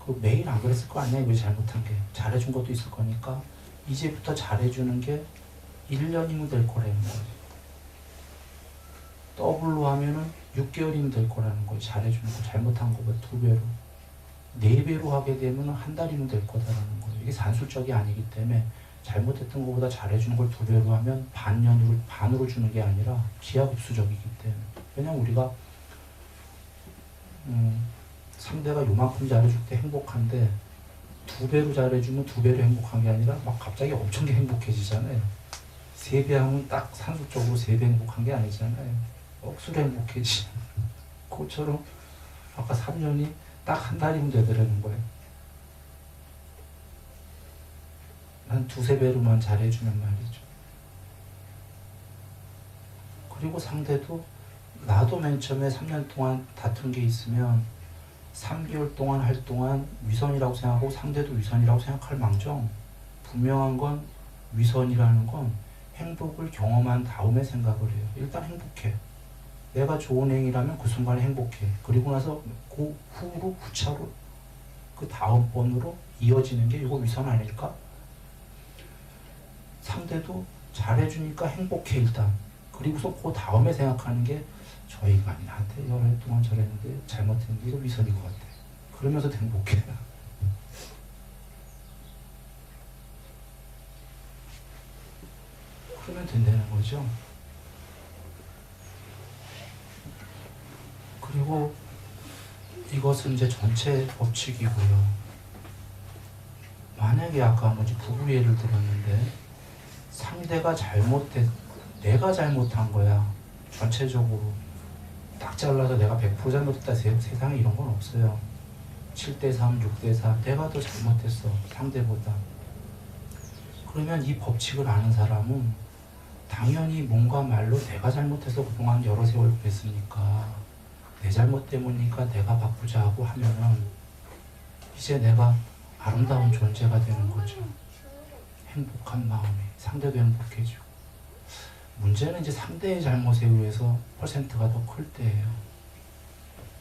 그 매일 안 그랬을 거 아니야. 이거 잘못한 게. 잘해준 것도 있을 거니까 이제부터 잘해주는 게 1년이면 될 거라는 거예요. 더블로 하면은 6개월이면 될 거라는 거예요. 잘해주는 거. 잘못한 거보다 2배로. 4배로 하게 되면 한 달이면 될 거다라는 거예요. 이게 산술적이 아니기 때문에 잘못했던 것보다 잘해주는 걸 2배로 하면 반으로 주는 게 아니라 기하급수적이기 때문에. 왜냐면 우리가 상대가 요만큼 잘해줄 때 행복한데 2배로 잘해주면 2배로 행복한 게 아니라 막 갑자기 엄청 행복해지잖아요. 3배 하면 딱 산술적으로 3배 행복한 게 아니잖아요. 억수로 행복해지. 그것처럼 아까 3년이 딱 한 달이면 되더라는 거예요. 한 2~3배로만 잘해주면 말이죠. 그리고 상대도 나도 맨 처음에 3년 동안 다툰 게 있으면 3개월 동안 할 동안 위선이라고 생각하고 상대도 위선이라고 생각할 망정, 분명한 건 위선이라는 건 행복을 경험한 다음에 생각을 해요. 일단 행복해. 내가 좋은 행위라면 그 순간에 행복해. 그리고 나서 그 후로 후차로 그 다음번으로 이어지는 게 이거 위선 아닐까? 상대도 잘해주니까 행복해 일단. 그리고서 그 다음에 생각하는 게 저 인간이 나한테 여러 해 동안 저랬는데 잘못했는데 이거 위선인 것 같아. 그러면서 행복해. 그러면 된다는 거죠. 그리고 이것은 이제 전체 법칙이고요. 만약에 아까 뭐지 부부 예를 들었는데 상대가 내가 잘못한 거야. 전체적으로 딱 잘라서 내가 100% 잘못했다. 세상에 이런 건 없어요. 7대3, 6대4 내가 더 잘못했어. 상대보다. 그러면 이 법칙을 아는 사람은 당연히 몸과 말로 내가 잘못해서 그동안 여러 세월 그랬으니까 내 잘못 때문이니까 내가 바꾸자 하고 하면은 이제 내가 아름다운 존재가 되는 거죠. 행복한 마음이. 상대도 행복해지고. 문제는 이제 상대의 잘못에 의해서 퍼센트가 더 클 때예요.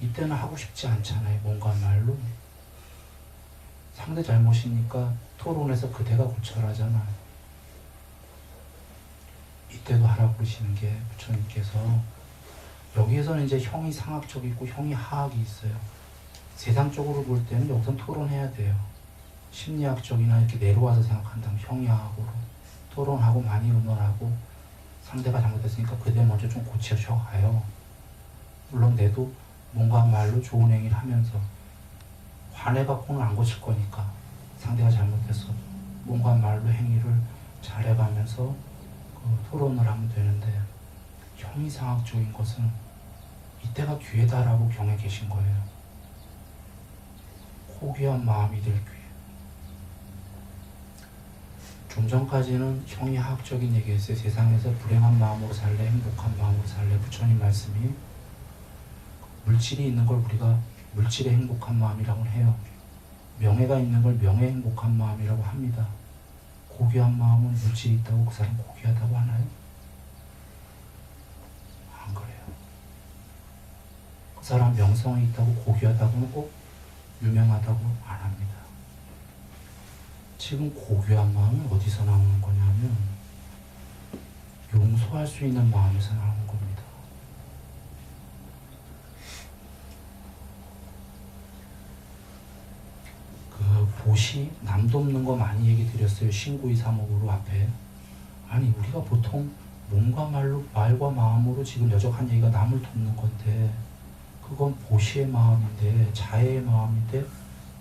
이때는 하고 싶지 않잖아요. 뭔가 말로. 상대 잘못이니까 토론에서 그대가 고쳐라잖아. 이때도 하라고 그러시는 게 부처님께서 여기에서는 이제 형이 상학적이고 형이 하학이 있어요. 세상적으로 볼 때는 여기서 토론해야 돼요. 심리학적이나 이렇게 내려와서 생각한다면 형이 하학으로 토론하고 많이 의논하고 상대가 잘못했으니까 그대 먼저 좀 고쳐셔가요. 물론 내도 뭔가 말로 좋은 행위를 하면서 화내갖고는 안 고칠 거니까 상대가 잘못했어 뭔가 말로 행위를 잘해가면서 토론을 하면 되는데 형이상학적인 것은 이때가 기회다라고 경에 계신 거예요. 고귀한 마음이 될 기회. 좀 전까지는 형이 하학적인 얘기했어요. 세상에서 불행한 마음으로 살래, 행복한 마음으로 살래. 부처님 말씀이 물질이 있는 걸 우리가 물질의 행복한 마음이라고 해요. 명예가 있는 걸 명예의 행복한 마음이라고 합니다. 고귀한 마음은 물질이 있다고 그 사람 고귀하다고 하나요? 안 그래요. 그 사람 명성이 있다고 고귀하다고는 꼭 유명하다고 안 합니다. 지금 고귀한 마음은 어디서 나오는 거냐면 용서할 수 있는 마음에서 나오는 겁니다. 그 보시 남도 없는 거 많이 얘기 드렸어요. 신구이 사목으로 앞에. 아니 우리가 보통 몸과 말과 마음으로 지금 여적한 얘기가 남을 돕는 건데 그건 보시의 마음인데 자애의 마음인데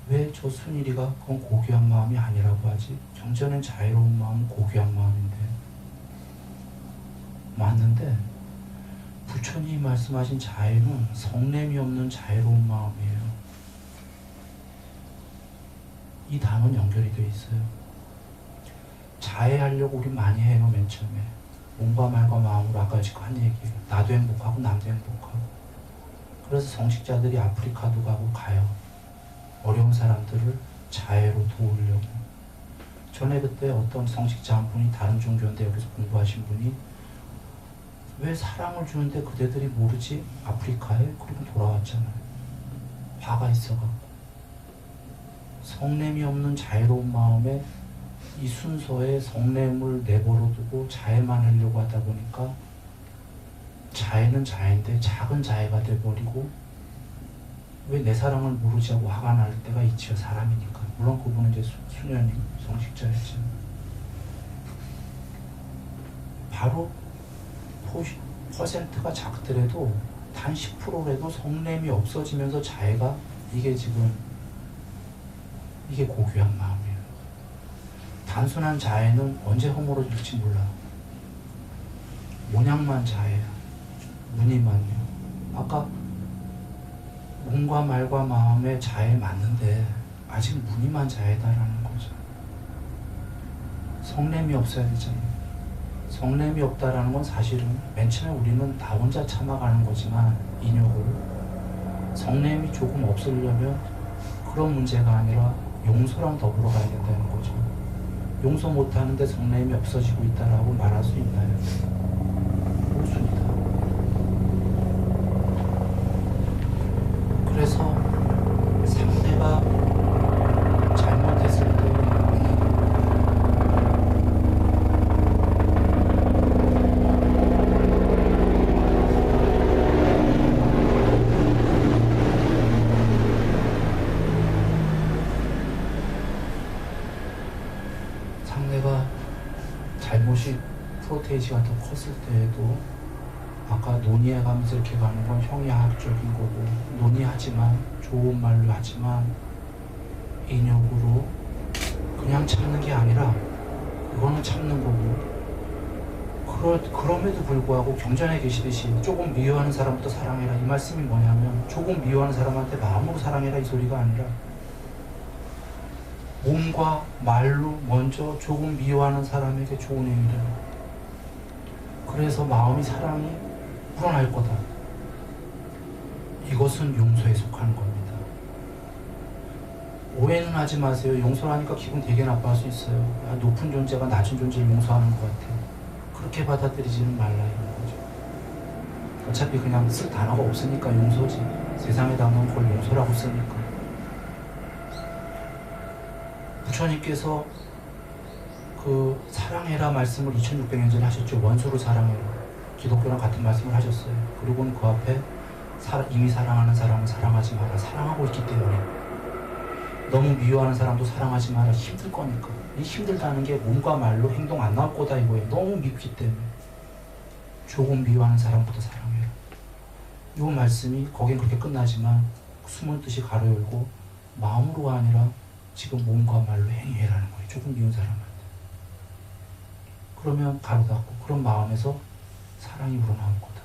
왜 저 순일이가 그건 고귀한 마음이 아니라고 하지? 경전엔 자애로운 마음은 고귀한 마음인데 맞는데 부처님이 말씀하신 자애는 성냄이 없는 자애로운 마음이에요. 이 단어는 연결이 되어 있어요. 자애하려고 우리 많이 해요. 맨 처음에 몸과 말과 마음으로 아까 지금 한 얘기예요. 나도 행복하고 남도 행복하고 그래서 성직자들이 아프리카도 가요. 어려운 사람들을 자애로 도우려고. 전에 그때 어떤 성직자 한 분이 다른 종교인데 여기서 공부하신 분이 왜 사랑을 주는데 그대들이 모르지? 아프리카에? 그리고 돌아왔잖아요. 화가 있어갖고. 성냄이 없는 자애로운 마음에 이 순서에 성냄을 내버려 두고 자애만 하려고 하다 보니까 자애는 자애인데 작은 자애가 돼버리고 왜 내 사랑을 모르지 하고 화가 날 때가 있지요. 사람이니까. 물론 그분은 이제 수녀님 성직자였죠. 바로 퍼센트가 작더라도 단 10%라도 성냄이 없어지면서 자애가 이게 지금 이게 고귀한 마음이에요. 단순한 자애는 언제 허물어질지 몰라. 모양만 자애야. 무늬만요. 아까 몸과 말과 마음의 자애 맞는데 아직 무늬만 자애다라는 거죠. 성냄이 없어야 되잖아요. 성냄이 없다라는 건 사실은 맨 처음에 우리는 나 혼자 참아가는 거지만 인욕으로 성냄이 조금 없으려면 그런 문제가 아니라 용서랑 더불어 가야 된다는 거죠. 용서 못하는데 성냄이 없어지고 있다라고 말할 수 있나요? 없습니다. 그래서 상대가 잘못했을 때 상대가 잘못이 프로테이지가 더 컸을 때에도 아까 논의해가면서 이렇게 가는 건 형이학적인 거고 논의하지만 좋은 말로 하지만 인욕으로 그냥 참는 게 아니라 그거는 참는 거고 그럼에도 불구하고 경전에 계시듯이 조금 미워하는 사람부터 사랑해라 이 말씀이 뭐냐면 조금 미워하는 사람한테 마음으로 사랑해라 이 소리가 아니라 몸과 말로 먼저 조금 미워하는 사람에게 좋은 행위를 그래서 마음이 사랑이 불어날 거다. 이것은 용서에 속하는 겁니다. 오해는 하지 마세요. 용서를 하니까 기분 되게 나빠할 수 있어요. 야, 높은 존재가 낮은 존재를 용서하는 것 같아. 그렇게 받아들이지는 말라 이런 거죠. 어차피 그냥 쓸 단어가 없으니까 용서지. 세상에 담은 걸 용서라고 쓰니까. 부처님께서 그 사랑해라 말씀을 2600년 전에 하셨죠. 원수를 사랑해라. 기독교랑 같은 말씀을 하셨어요. 그리고는 그 앞에 이미 사랑하는 사람은 사랑하지 마라. 사랑하고 있기 때문에. 너무 미워하는 사람도 사랑하지 마라. 힘들 거니까. 이 힘들다는 게 몸과 말로 행동 안 나올 거다 이거예요. 너무 밉기 때문에. 조금 미워하는 사람부터 사랑해라. 이 말씀이 거긴 그렇게 끝나지만 숨은 뜻이 가로 열고 마음으로가 아니라 지금 몸과 말로 행위해라는 거예요. 조금 미운 사람한테. 그러면 가로 닫고 그런 마음에서 사랑이 우러나올 거다.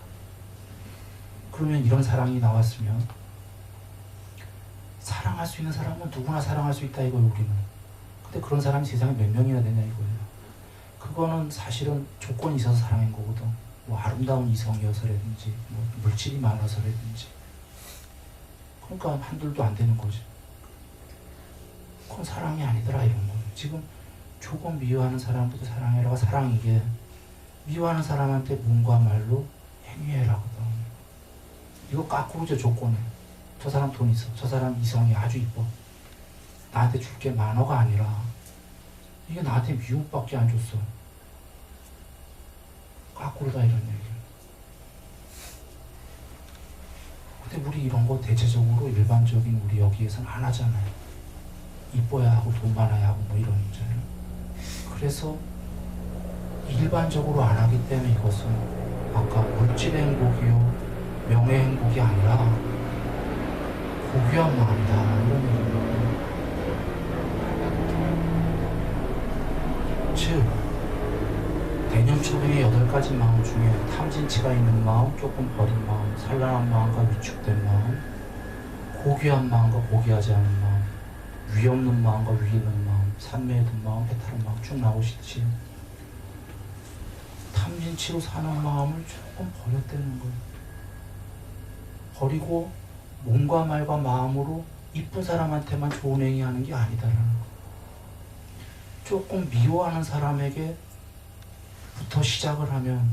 그러면 이런 사랑이 나왔으면 사랑할 수 있는 사람은 누구나 사랑할 수 있다 이거예요. 우리는. 근데 그런 사람이 세상에 몇 명이나 되냐 이거예요. 그거는 사실은 조건이 있어서 사랑인 거거든. 뭐 아름다운 이성이어서라든지 뭐 물질이 많아서라든지 그러니까 한둘도 안 되는 거지. 그건 사랑이 아니더라 이런 거예요. 지금 조금 미워하는 사람부터 사랑해라가 사랑이게 미워하는 사람한테 몸과 말로 행위해라거든. 이거 까꾸로죠 조건에. 저 사람 돈 있어. 저 사람 이성이 아주 이뻐. 나한테 줄 게 만어가 아니라 이게 나한테 미움밖에 안 줬어. 까꾸로다 이런 얘기. 근데 우리 이런 거 대체적으로 일반적인 우리 여기에서는 안 하잖아요. 이뻐야 하고 돈 많아야 하고 뭐 이런 문제는. 그래서 일반적으로 안 하기 때문에 이것은 아까 물질의 행복이요 명예 행복이 아니라 고귀한 마음이다 이런 얘기입니다. 즉 대념초빙의 8가지 마음 중에 탐진치가 있는 마음, 조금 버린 마음, 산란한 마음과 위축된 마음, 고귀한 마음과 고귀하지 않은 마음, 위 없는 마음과 위 있는 마음, 산매에 든 마음, 해탈한 마음 쭉 나오시듯이 탐진치로 사는 마음을 조금 버렸다는 거예요. 버리고 몸과 말과 마음으로 이쁜 사람한테만 좋은 행위하는 게 아니다라는 거. 조금 미워하는 사람에게부터 시작을 하면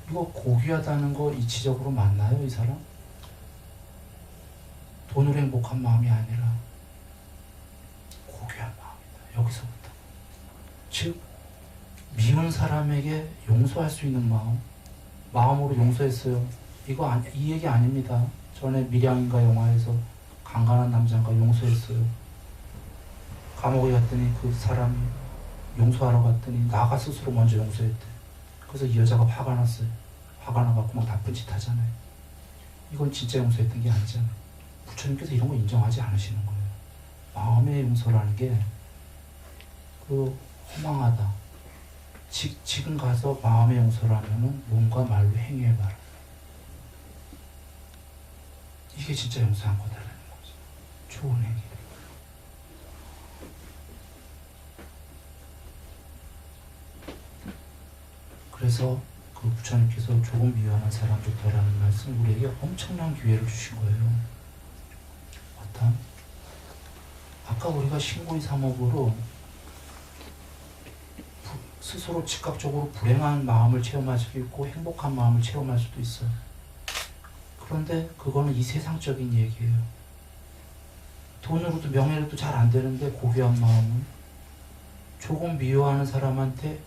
이거 고귀하다는 거 이치적으로 맞나요, 이 사람? 돈으로 행복한 마음이 아니라 고귀한 마음이다. 여기서부터. 즉 미운 사람에게 용서할 수 있는 마음으로 용서했어요. 이거 이 얘기 아닙니다. 전에 밀양인가 영화에서 강간한 남자가 용서했어요. 감옥에 갔더니 그 사람이 용서하러 갔더니 나가 스스로 먼저 용서했대. 그래서 이 여자가 화가 났어요. 화가 나갖고 막 나쁜 짓 하잖아요. 이건 진짜 용서했던 게 아니잖아요. 부처님께서 이런 거 인정하지 않으시는 거예요. 마음의 용서라는 게 허망하다. 지금 가서 마음의 용서를 하면은 몸과 말로 행위해봐라. 이게 진짜 용서한 거다라는 거죠. 좋은 행위. 그래서 그 부처님께서 조금 미워하는 사람 좋다라는 말씀 우리에게 엄청난 기회를 주신 거예요. 어떤? 아까 우리가 신고의 삼업으로 스스로 즉각적으로 불행한 마음을 체험할 수도 있고 행복한 마음을 체험할 수도 있어요. 그런데 그거는 이 세상적인 얘기예요. 돈으로도 명예로도 잘 안 되는데 고귀한 마음은 조금 미워하는 사람한테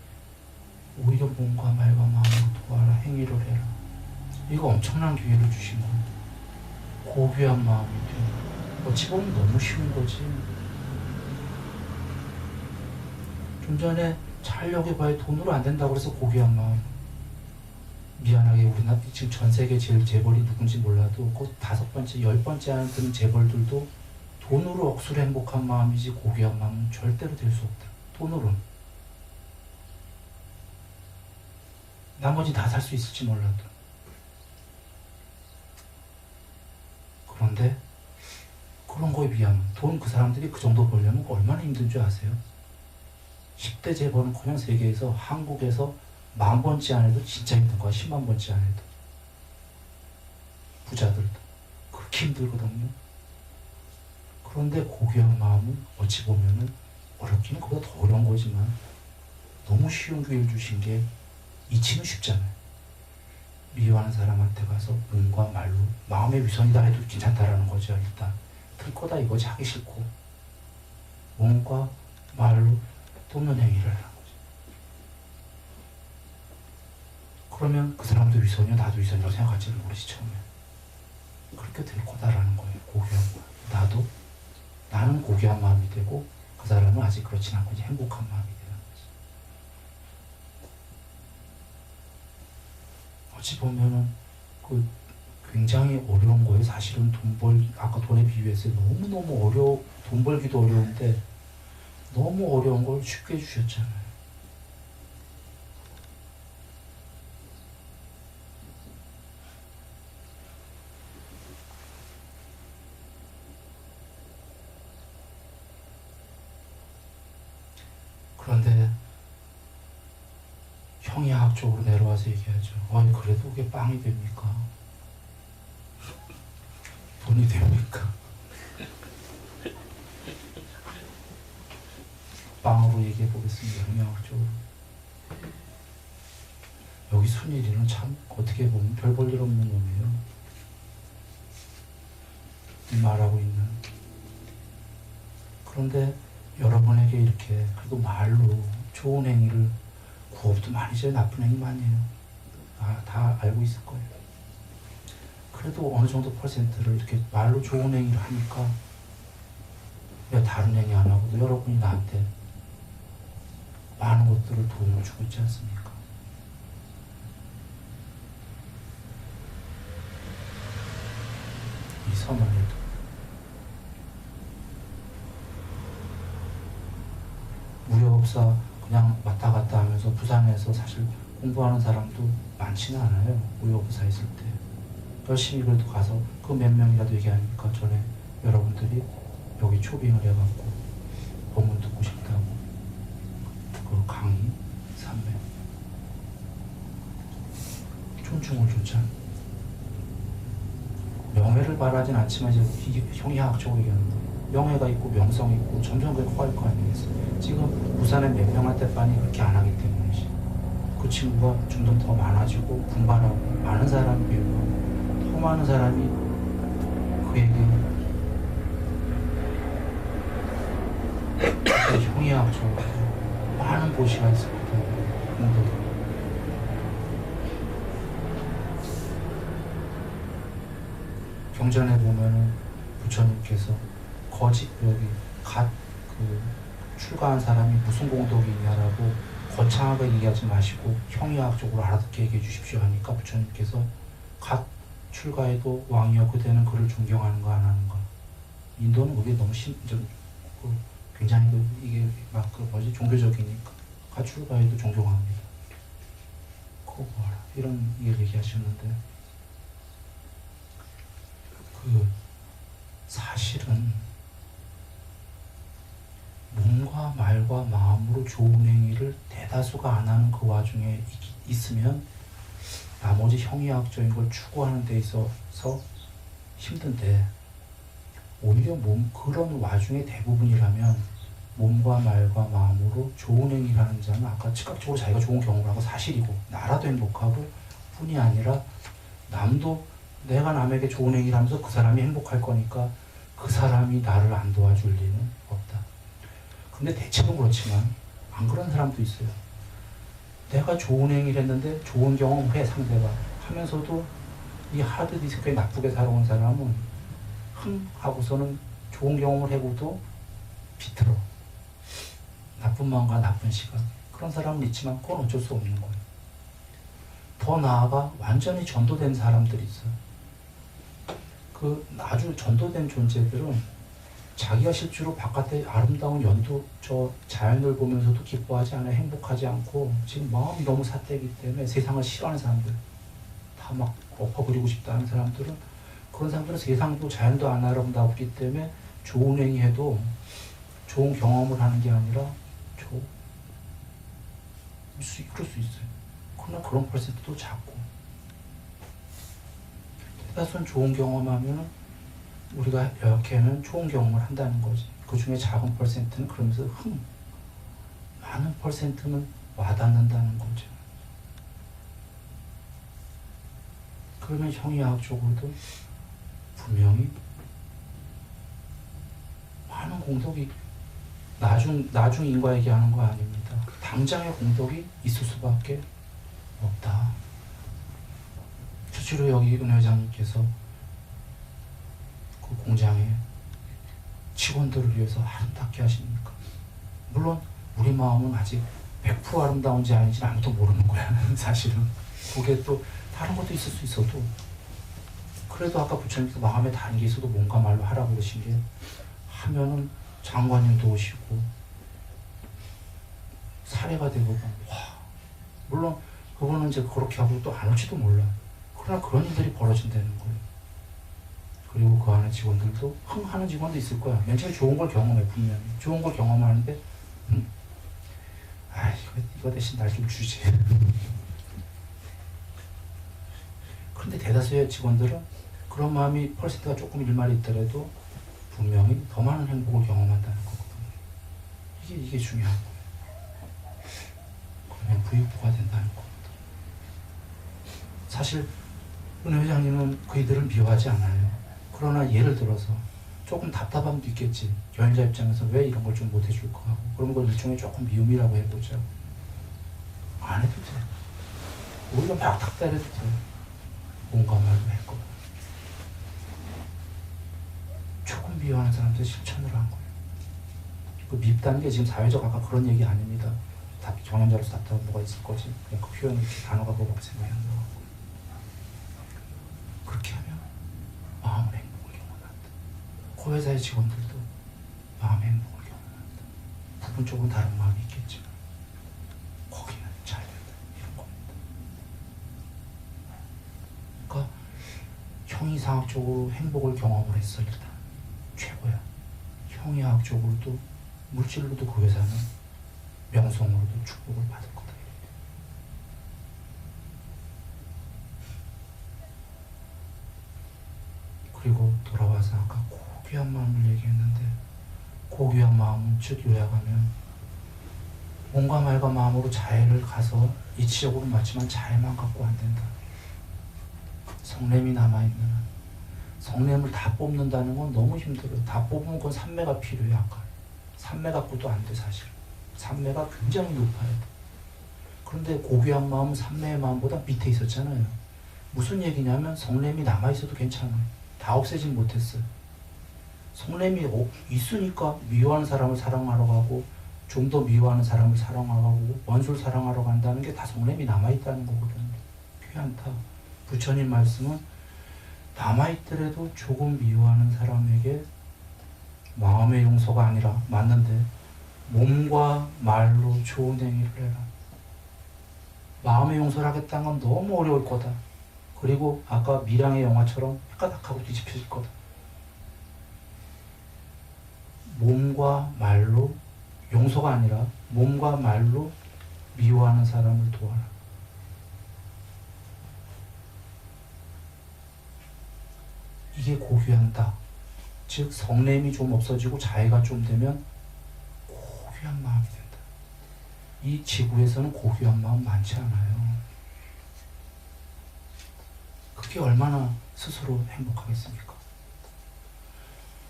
오히려 몸과 말과 마음으로 도와라, 행위를 해라. 이거 엄청난 기회를 주신 거예요. 고귀한 마음이 돼요. 어찌 보면 너무 쉬운 거지. 좀 전에 잘 여겨봐야 돈으로 안 된다고 해서 고귀한 마음. 미안하게 우리나라 지금 전 세계 제일 재벌이 누군지 몰라도 그 5번째, 10번째 안에 드는 재벌들도 돈으로 억수로 행복한 마음이지 고귀한 마음은 절대로 될 수 없다. 돈으로는. 나머지 다 살 수 있을지 몰라도. 그런데 그런 거에 비하면 돈 그 사람들이 그 정도 벌려면 얼마나 힘든 줄 아세요? 10대 재벌은 세계에서 한국에서 10,000번째 안 해도 진짜 힘든 거야. 10만 번째 안 해도. 부자들도 그렇게 힘들거든요. 그런데 고귀한 마음은 어찌 보면은 어렵기는 그보다 더 어려운 거지만 너무 쉬운 기회를 주신 게 이치는 쉽잖아요. 미워하는 사람한테 가서 몸과 말로 마음의 위선이다 해도 괜찮다라는 거죠. 일단 틀 거다 이거지. 하기 싫고 몸과 말로 돕는 행위를 하는 거죠. 그러면 그 사람도 위선이요 나도 위선이라고 생각할지는 모르지. 처음에 그렇게 될 거다라는 거예요. 고귀한 마음. 나는 고귀한 마음이 되고 그 사람은 아직 그렇진 않고 이제 행복한 마음이 되는 거지. 어찌 보면은 굉장히 어려운 거예요. 사실은 아까 돈에 비유했어요. 너무너무 돈 벌기도 어려운데 너무 어려운 걸 쉽게 해주셨잖아요. 그런데 형이학적으로 내려와서 얘기하죠. 아니 그래도 그게 빵이 됩니까? 돈이 됩니까? 빵으로 얘기해 보겠습니다. 형이학적으로. 여기 순일이는 참 어떻게 보면 별 볼 일 없는 놈이에요. 말하고 있는. 그런데 여러분에게 이렇게 그래도 말로 좋은 행위를 구업도 많이 져요. 나쁜 행위 많이 해요. 다 알고 있을 거예요. 그래도 어느 정도 퍼센트를 이렇게 말로 좋은 행위를 하니까 왜 다른 행위 안 하고도 여러분이 나한테 많은 것들을 도움을 주고 있지 않습니까? 이 선언에도 무역업사 그냥 왔다 갔다 하면서 부산에서 사실 공부하는 사람도 많지는 않아요. 무역업사 있을 때 열심히 그래도 가서 그 몇 명이라도 얘기하니까 전에 여러분들이 여기 초빙을 해갖고 법문 듣고 싶다고 그 강의 3회 존중을 줬잖아요. 명예를 바라진 않지만 이제 형이학적으로 얘기하는데 명예가 있고 명성이 있고 점점 그게 커갈 거 아니겠어요. 지금 부산에 몇 명한테 빤이 그렇게 안 하기 때문이지. 그 친구가 점점 더 많아지고 분발하고 많은 사람이 배우고 더 많은 사람이 그에게 형이학적으로 많은 보시가 있었거든요. 공덕이. 경전에 보면은 부처님께서 거짓 여기 갓 출가한 사람이 무슨 공덕이 있냐라고 거창하게 얘기하지 마시고 형이학적으로 알아듣게 얘기해 주십시오 하니까 부처님께서 갓 출가해도 왕이여 그대는 그를 존경하는가 안 하는가. 인도는 그게 너무 굉장히 이게 막 종교적이니까 갓 출가해도 존경합니다. 그거 봐라 이런 얘기하셨는데 사실은 몸과 말과 마음으로 좋은 행위를 대다수가 안 하는 그 와중에 있으면 나머지 형이학적인 걸 추구하는 데 있어서 힘든데 오히려 그런 와중에 대부분이라면 몸과 말과 마음으로 좋은 행위를 하는 자는 아까 즉각적으로 자기가 좋은 경험을 하고 사실이고 나라도 행복하고 뿐이 아니라 남도 내가 남에게 좋은 행위를 하면서 그 사람이 행복할 거니까 그 사람이 나를 안 도와줄 리는 없다. 근데 대체로 그렇지만 안 그런 사람도 있어요. 내가 좋은 행위를 했는데 좋은 경험을 해 상대가 하면서도 이 하드디스크에 나쁘게 살아온 사람은 하고서는 좋은 경험을 해고도 비틀어. 나쁜 마음과 나쁜 시각. 그런 사람은 있지만 그건 어쩔 수 없는 거예요. 더 나아가 완전히 전도된 사람들이 있어요. 아주 전도된 존재들은 자기가 실제로 바깥에 아름다운 자연을 보면서도 기뻐하지 않아 행복하지 않고 지금 마음이 너무 삿대기 때문에 세상을 싫어하는 사람들 다 막 엎어버리고 싶다는 사람들은 그런 사람들은 세상도 자연도 안 아름답기 때문에 좋은 행위해도 좋은 경험을 하는 게 아니라 그럴 수 있어요. 그러나 그런 퍼센트도 작고 대다수는 좋은 경험하면 우리가 이렇게 하면 좋은 경험을 한다는 거지. 그 중에 작은 퍼센트는 그러면서 많은 퍼센트는 와닿는다는 거죠. 그러면 형이학적으로도 분명히 많은 공덕이 나중 인과 얘기하는 거 아닙니다. 당장의 공덕이 있을 수밖에 없다. 실제로 여기 은 회장님께서 그 공장에 직원들을 위해서 아름답게 하십니까? 물론 우리 마음은 아직 100% 아름다운지 아닌지 아무도 모르는 거야. 사실은 그게 또 다른 것도 있을 수 있어도 그래도 아까 부처님께서 마음에 다른 게 있어도 뭔가 말로 하라고 그러신 게 하면은 장관님도 오시고 사례가 되고 물론 그거는 이제 그렇게 하고 또 안 올지도 몰라. 그러나 그런 일들이 벌어진다는 거예요. 그리고 그 안에 직원들도 하는 직원도 있을 거야. 맨 처음에 좋은 걸 경험해 분명히. 좋은 걸 경험하는데 이거 대신 날 좀 주지. 그런데 대다수의 직원들은 그런 마음이 퍼센트가 조금 일말이 있더라도 분명히 더 많은 행복을 경험한다는 거거든요. 이게 중요한 거예요. 그러면 부익부가 된다는 겁니다. 사실 은 회장님은 그이들을 미워하지 않아요. 그러나 예를 들어서 조금 답답함도 있겠지. 여행자 입장에서 왜 이런 걸 좀 못 해줄 거 하고 그런 걸 일종의 조금 미움이라고 해보자. 안 해도 돼. 오히려 막 닥달해도 돼. 뭔가 말로 할 거. 조금 미워하는 사람들 실천을 한 거예요. 그 밉다는 게 지금 사회적 아까 그런 얘기 아닙니다. 경연자로서 답답한 뭐가 있을 거지. 그냥 그 표현 단어가 그거밖에 생각이 안 나고. 그렇게 하면 마음의 행복을 경험한다. 그 회사의 직원들도 마음의 행복을 경험한다. 부분적으로 다른 마음이 있겠지만 거기는 잘 된다. 이런 겁니다. 그러니까 형이상학적으로 행복을 경험을 했어. 일단 최고야. 형이학적으로도 물질로도 그 회사는 명성으로도 축복을 받을 거다. 그리고 돌아와서 아까 고귀한 마음을 얘기했는데, 고귀한 마음은 즉 요약하면 몸과 말과 마음으로 자애를 가서 이치적으로 맞지만 자애만 갖고 안 된다. 성냄이 남아있는 한. 성냄을 다 뽑는다는 건 너무 힘들어요. 다 뽑으면 그건 삼매가 필요해요. 아까 삼매 갖고도 안 돼. 사실 삼매가 굉장히 높아야 돼. 그런데 고귀한 마음은 삼매의 마음보다 밑에 있었잖아요. 무슨 얘기냐면 성냄이 남아있어도 괜찮아요. 다 없애진 못했어요. 성냄이 있으니까 미워하는 사람을 사랑하러 가고, 좀 더 미워하는 사람을 사랑하러 가고, 원수를 사랑하러 간다는 게 다 성냄이 남아있다는 거거든요. 귀찮다. 부처님 말씀은 남아있더라도 조금 미워하는 사람에게 마음의 용서가 아니라, 맞는데 몸과 말로 좋은 행위를 해라. 마음의 용서를 하겠다는 건 너무 어려울 거다. 그리고 아까 밀양의 영화처럼 헷가닥하고 뒤집혀질 거다. 몸과 말로, 용서가 아니라 몸과 말로 미워하는 사람을 도와라. 이게 고귀한다. 즉 성냄이 좀 없어지고 자애가 좀 되면 고귀한 마음이 된다. 이 지구에서는 고귀한 마음 많지 않아요. 그게 얼마나 스스로 행복하겠습니까?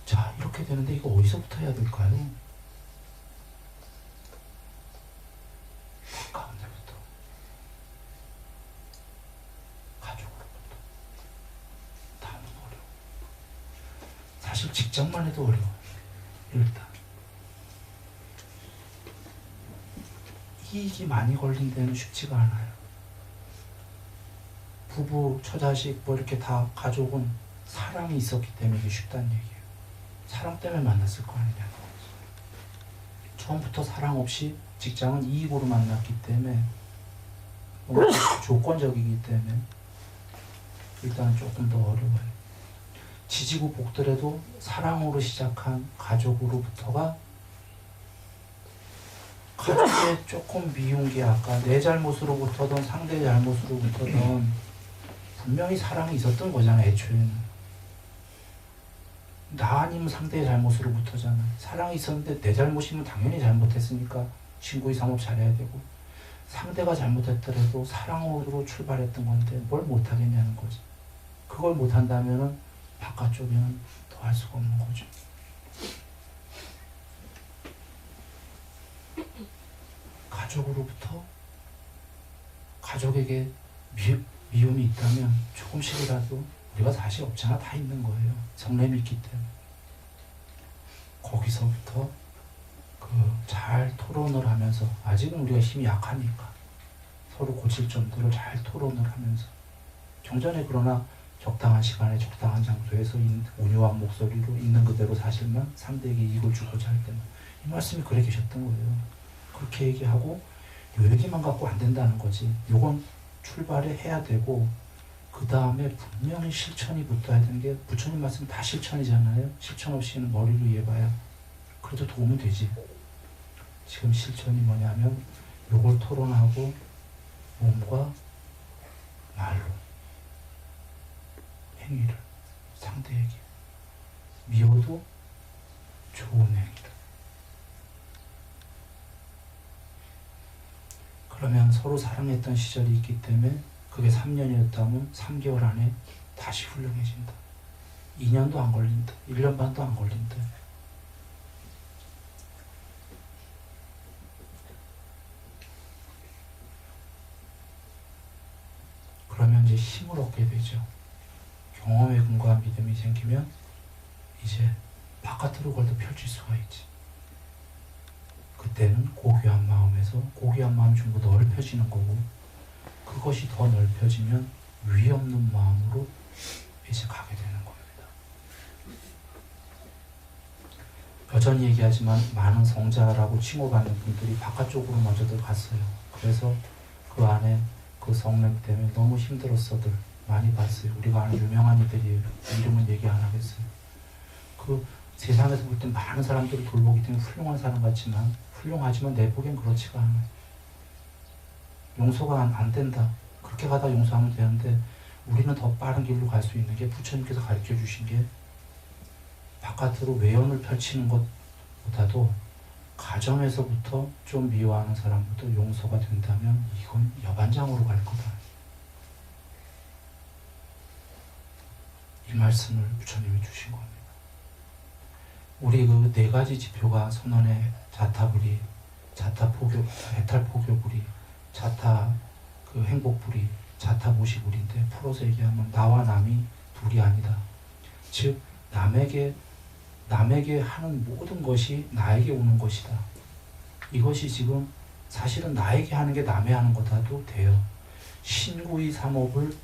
자, 이렇게 되는데 이거 어디서부터 해야 될까요? 가까운 데부터. 가족으로부터. 다음은 어려워. 사실 직장만 해도 어려워요. 일단 이익이 많이 걸린 데는 쉽지가 않아요. 부부, 처자식 뭐 이렇게 다 가족은 사랑이 있었기 때문에 이게 쉽다는 얘기예요. 사랑 때문에 만났을 거 아니냐는 거죠. 처음부터 사랑 없이 직장은 이익으로 만났기 때문에, 조건적이기 때문에 일단 조금 더 어려워요. 지지고 볶더라도 사랑으로 시작한 가족으로부터가, 가족에 조금 미운 게 아까 내 잘못으로부터든 상대의 잘못으로부터든 분명히 사랑이 있었던 거잖아. 애초에는 나 아니면 상대의 잘못으로부터잖아. 사랑이 있었는데 내 잘못이면 당연히 잘못했으니까 신고의 삼업 잘해야 되고, 상대가 잘못했더라도 사랑으로 출발했던 건데 뭘 못하겠냐는 거지. 그걸 못한다면은 바깥쪽에는 더 할 수가 없는 거죠. 가족으로부터, 가족에게 미움이 있다면 조금씩이라도, 우리가 사실 없잖아. 다 있는 거예요. 성냄이 있기 때문에. 거기서부터 잘 토론을 하면서, 아직은 우리가 힘이 약하니까 서로 고칠 점들을 잘 토론을 하면서, 경전에 그러나 적당한 시간에 적당한 장소에서 온유한 목소리로 있는 그대로 사실만 상대에게 이익을 주고자 할 때는, 이 말씀이 그래 계셨던 거예요. 그렇게 얘기하고 요 얘기만 갖고 안 된다는 거지. 요건 출발을 해야 되고, 그 다음에 분명히 실천이 붙어야 되는 게, 부처님 말씀 다 실천이잖아요. 실천 없이는 머리로 이해봐야 그래도 도움이 되지. 지금 실천이 뭐냐면 요걸 토론하고 몸과 말로 행위를, 상대에게 미워도 좋은 행위다. 그러면 서로 사랑했던 시절이 있기 때문에 그게 3년이었다면 3개월 안에 다시 훌륭해진다. 2년도 안 걸린다. 1년 반도 안 걸린다. 그러면 이제 힘을 얻게 되죠. 경험에 근거한 믿음이 생기면 이제 바깥으로 걸도 펼칠 수가 있지. 그때는 고귀한 마음에서, 고귀한 마음이 전부 넓혀지는 거고, 그것이 더 넓혀지면 위 없는 마음으로 이제 가게 되는 겁니다. 여전히 얘기하지만 많은 성자라고 칭호받는 분들이 바깥쪽으로 마저들 갔어요. 그래서 그 안에 그 성냄 때문에 너무 힘들었어들 많이 봤어요. 우리가 아는 유명한 이들이에요. 이름은 얘기 안 하겠어요. 그 세상에서 볼 땐 많은 사람들을 돌보기 때문에 훌륭한 사람 같지만, 훌륭하지만 내 보기엔 그렇지가 않아요. 용서가 안 된다. 그렇게 가다 용서하면 되는데, 우리는 더 빠른 길로 갈 수 있는 게 부처님께서 가르쳐 주신 게 바깥으로 외연을 펼치는 것보다도 가정에서부터 좀 미워하는 사람부터 용서가 된다면 이건 여반장으로 갈 거다. 이 말씀을 부처님이 주신 겁니다. 우리 그 네 가지 지표가 선언의 자타불이, 자타포교, 해탈포교불이, 자타 그 행복불이, 자타무시불인데 풀어서 얘기하면 나와 남이 둘이 아니다. 즉 남에게 하는 모든 것이 나에게 오는 것이다. 이것이 지금 사실은 나에게 하는 게 남에 하는 거다도 돼요. 신구의 삼업을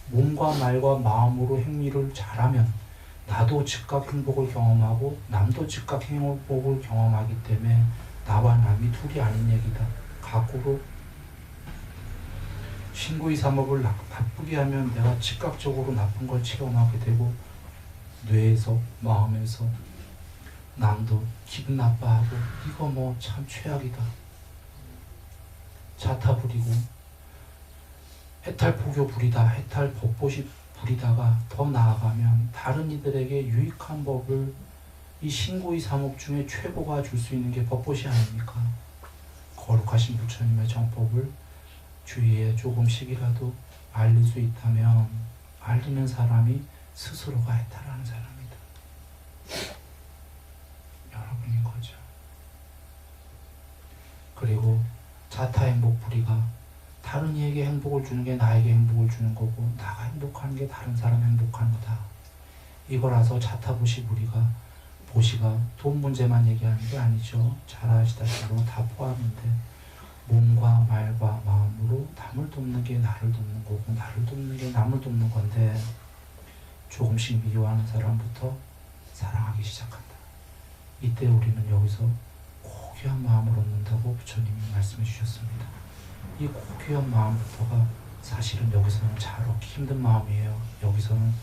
몸과 말과 마음으로 행위를 잘하면 나도 즉각 행복을 경험하고 남도 즉각 행복을 경험하기 때문에 나와 남이 둘이 아닌 얘기다. 거꾸로 신구의 삼업을 나쁘게 하면 내가 즉각적으로 나쁜 걸 체험하게 되고 뇌에서 마음에서 남도 기분 나빠하고 이거 뭐 참 최악이다. 자타불이고 해탈포교불이다. 해탈법보시 불이다가 더 나아가면 다른 이들에게 유익한 법을 이 신구의 삼업 중에 최고가 줄 수 있는 게 법보시 아닙니까? 거룩하신 부처님의 정법을 주위에 조금씩이라도 알릴 수 있다면 알리는 사람이 스스로가 해탈하는 사람이다. 여러분인 거죠. 그리고 자타행복불이가 다른 이에게 행복을 주는 게 나에게 행복을 주는 거고 나가 행복하는 게 다른 사람 행복한 거다. 이거라서 자타보시불이가 보시가 돈 문제만 얘기하는 게 아니죠. 잘 아시다시피 다 포함인데 몸과 말과 마음으로 남을 돕는 게 나를 돕는 거고 나를 돕는 게 남을 돕는 건데 조금씩 미워하는 사람부터 사랑하기 시작한다. 이때 우리는 여기서 고귀한 마음을 얻는다고 부처님이 말씀해 주셨습니다. 이 고귀한 마음부터가 사실은 여기서는 잘 얻기 힘든 마음이에요. 여기서는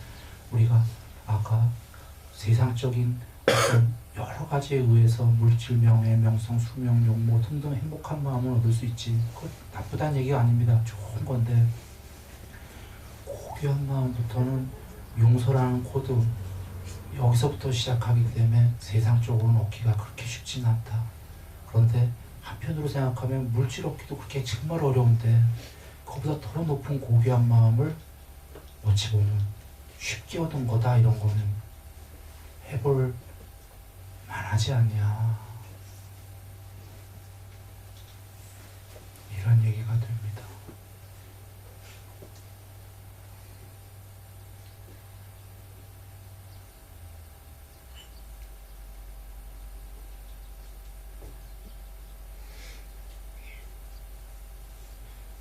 우리가 아까 세상적인 어떤 여러 가지에 의해서 물질, 명예, 명성, 수명, 용모 등등 행복한 마음을 얻을 수 있지. 그거 나쁘다는 얘기가 아닙니다. 좋은 건데 고귀한 마음부터는 용서라는 코드 여기서부터 시작하기 때문에 세상적으로는 얻기가 그렇게 쉽진 않다. 그런데 한편으로 생각하면 물질 얻기도 그렇게 정말 어려운데 그보다 더 높은 고귀한 마음을 어찌 보면 쉽게 얻은 거다. 이런 거는 해볼 만하지 않냐 이런 얘기가 됩니다.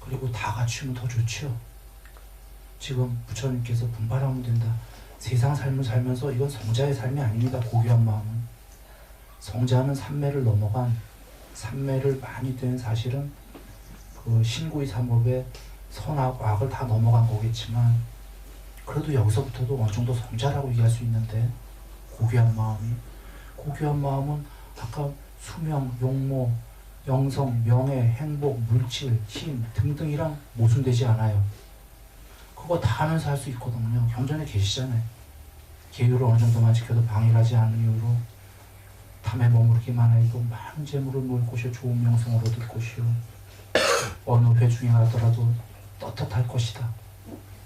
그리고 다 갖추면 더 좋죠. 지금 부처님께서 분발하면 된다. 세상 삶을 살면서 이건 성자의 삶이 아닙니다. 고귀한 마음은. 성자는 삼매를 넘어간 삼매를 많이 된 사실은 그 신구의 삼업의 선하고 악을 다 넘어간 거겠지만 그래도 여기서부터도 어느 정도 성자라고 얘기할 수 있는데 고귀한 마음은 아까 수명, 용모, 영성, 명예, 행복, 물질, 힘 등등이랑 모순되지 않아요. 그거 다 하면서 할 수 있거든요. 경전에 계시잖아요. 계율을 어느 정도만 지켜도 방해하지 않는 이유로 탐에 머무르기만 해도 많은 재물을 모을 것이요 좋은 명성을 얻을 것이요 어느 회중에 가더라도 떳떳할 것이다.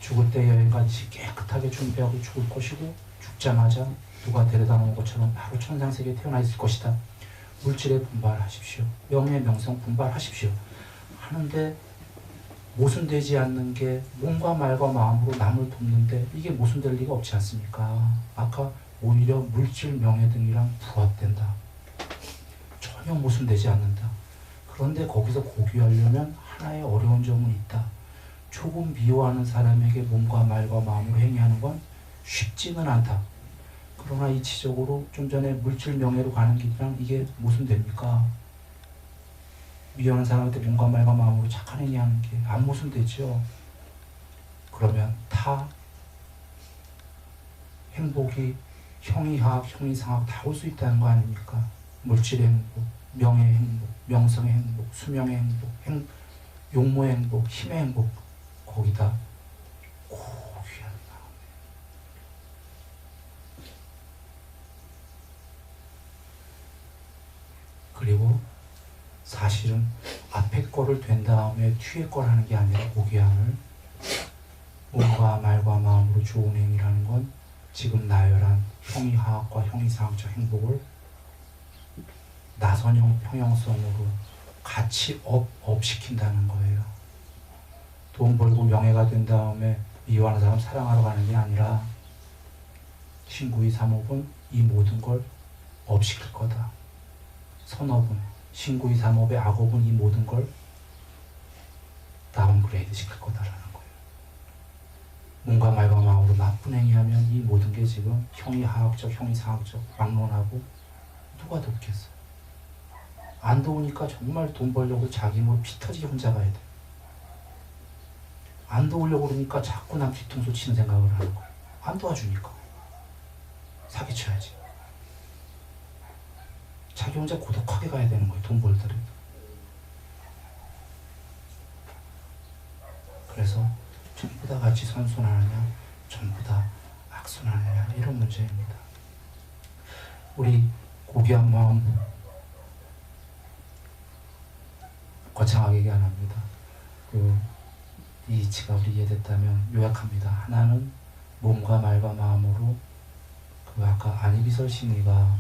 죽을 때 여행까지 깨끗하게 준비하고 죽을 것이고 죽자마자 누가 데려다 놓은 것처럼 바로 천상세계에 태어나 있을 것이다. 물질에 분발하십시오. 명예 명성 분발하십시오. 하는데 모순되지 않는 게 몸과 말과 마음으로 남을 돕는데 이게 모순될 리가 없지 않습니까? 아까 오히려 물질, 명예 등이랑 부합된다. 전혀 모순되지 않는다. 그런데 거기서 고귀하려면 하나의 어려운 점은 있다. 조금 미워하는 사람에게 몸과 말과 마음으로 행위하는 건 쉽지는 않다. 그러나 이치적으로 좀 전에 물질, 명예로 가는 길이랑 이게 모순됩니까? 미워하는 사람한테 몸과 말과 마음으로 착한 행위하는 게 안 모순되죠. 그러면 타 행복이 형이하악, 형이상하악 다 올 수 있다는 거 아닙니까? 물질의 행복, 명예의 행복, 명성의 행복, 수명의 행복, 용모의 행복, 힘의 행복 거기다 그리고 사실은 앞에 거를 된 다음에 뒤에 걸 하는 게 아니라 고귀함을 몸과 말과 마음으로 좋은 행위라는 건 지금 나열한 형이하학과 형이상학적 행복을 나선형 평형성으로 같이 업시킨다는 거예요. 돈 벌고 명예가 된 다음에 미워하는 사람 사랑하러 가는 게 아니라 신구의 삼업은 이 모든 걸 업시킬 거다. 선업은, 신구의 삼업의 악업은 이 모든 걸 다운그레이드 시킬 거다라는 거예요. 몸과 말과 마음으로 나쁜 행위하면 이 모든 게 지금 형이하학적, 형이상학적 막론하고 누가 돕겠어요. 안 도우니까 정말 돈 벌려고 자기 뭐 피 터지게 혼자 가야 돼. 안 도우려고 그러니까 자꾸 남 뒤통수 치는 생각을 하는 거예요. 안 도와주니까. 사기쳐야지. 자기 혼자 고독하게 가야 되는 거예요. 돈 벌더라도. 그래서 전부 다 같이 선순하느냐, 전부 다 악순하느냐, 이런 문제입니다. 우리 고귀한 마음 거창하게 얘기 안 합니다. 이 이치가 우리 이해됐다면 요약합니다. 하나는 몸과 말과 마음으로 아까 안이비설 심리가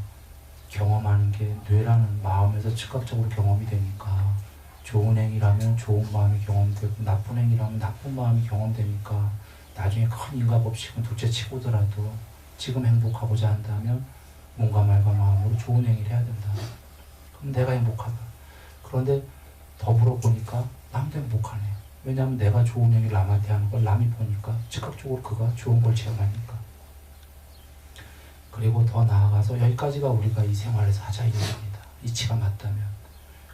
경험하는 게 뇌라는 마음에서 즉각적으로 경험이 되니까 좋은 행위라면 좋은 마음이 경험되고 나쁜 행위라면 나쁜 마음이 경험되니까 나중에 큰 인과법칙은 둘째치고더라도 지금 행복하고자 한다면 몸과 말과 마음으로 좋은 행위를 해야 된다. 그럼 내가 행복하다. 그런데 더불어 보니까 남도 행복하네. 왜냐하면 내가 좋은 행위를 남한테 하는 걸 남이 보니까 즉각적으로 그가 좋은 걸 체험하니까. 그리고 더 나아가서 여기까지가 우리가 이 생활에서 하자 이겁니다. 이치가 맞다면.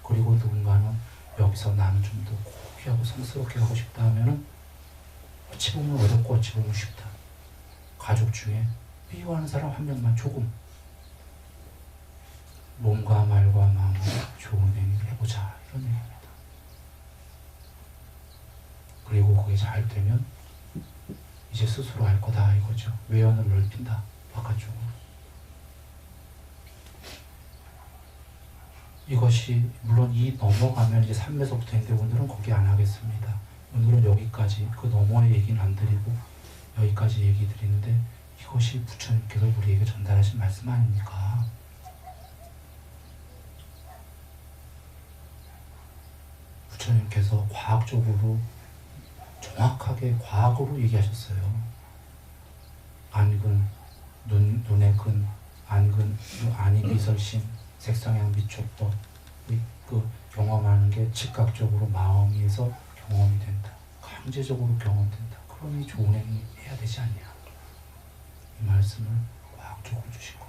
그리고 누군가는 여기서 나는 좀 더 고귀하고 성스럽게 하고 싶다 하면은 어찌 보면 어렵고 어찌 보면 쉽다. 가족 중에 미워하는 사람 한 명만 조금 몸과 말과 마음으로 좋은 행위를 해보자 이런 얘기입니다. 그리고 그게 잘 되면 이제 스스로 알 거다 이거죠. 외연을 넓힌다. 바깥쪽으로. 이것이 물론 이 넘어가면 이제 3에서부터 있는데 오늘은 거기 안 하겠습니다. 오늘은 여기까지 그 너머의 얘기는 안 드리고 여기까지 얘기 드리는데 이것이 부처님께서 우리에게 전달하신 말씀 아닙니까? 부처님께서 과학적으로 정확하게 과학으로 얘기하셨어요. 안근, 눈의 근, 안근, 안이비설심, 색상향 미촉법, 그 경험하는 게 즉각적으로 마음에서 경험이 된다. 강제적으로 경험된다. 그러니 좋은 행위 해야 되지 않냐. 이 말씀을 과학적으로 주신 거예요.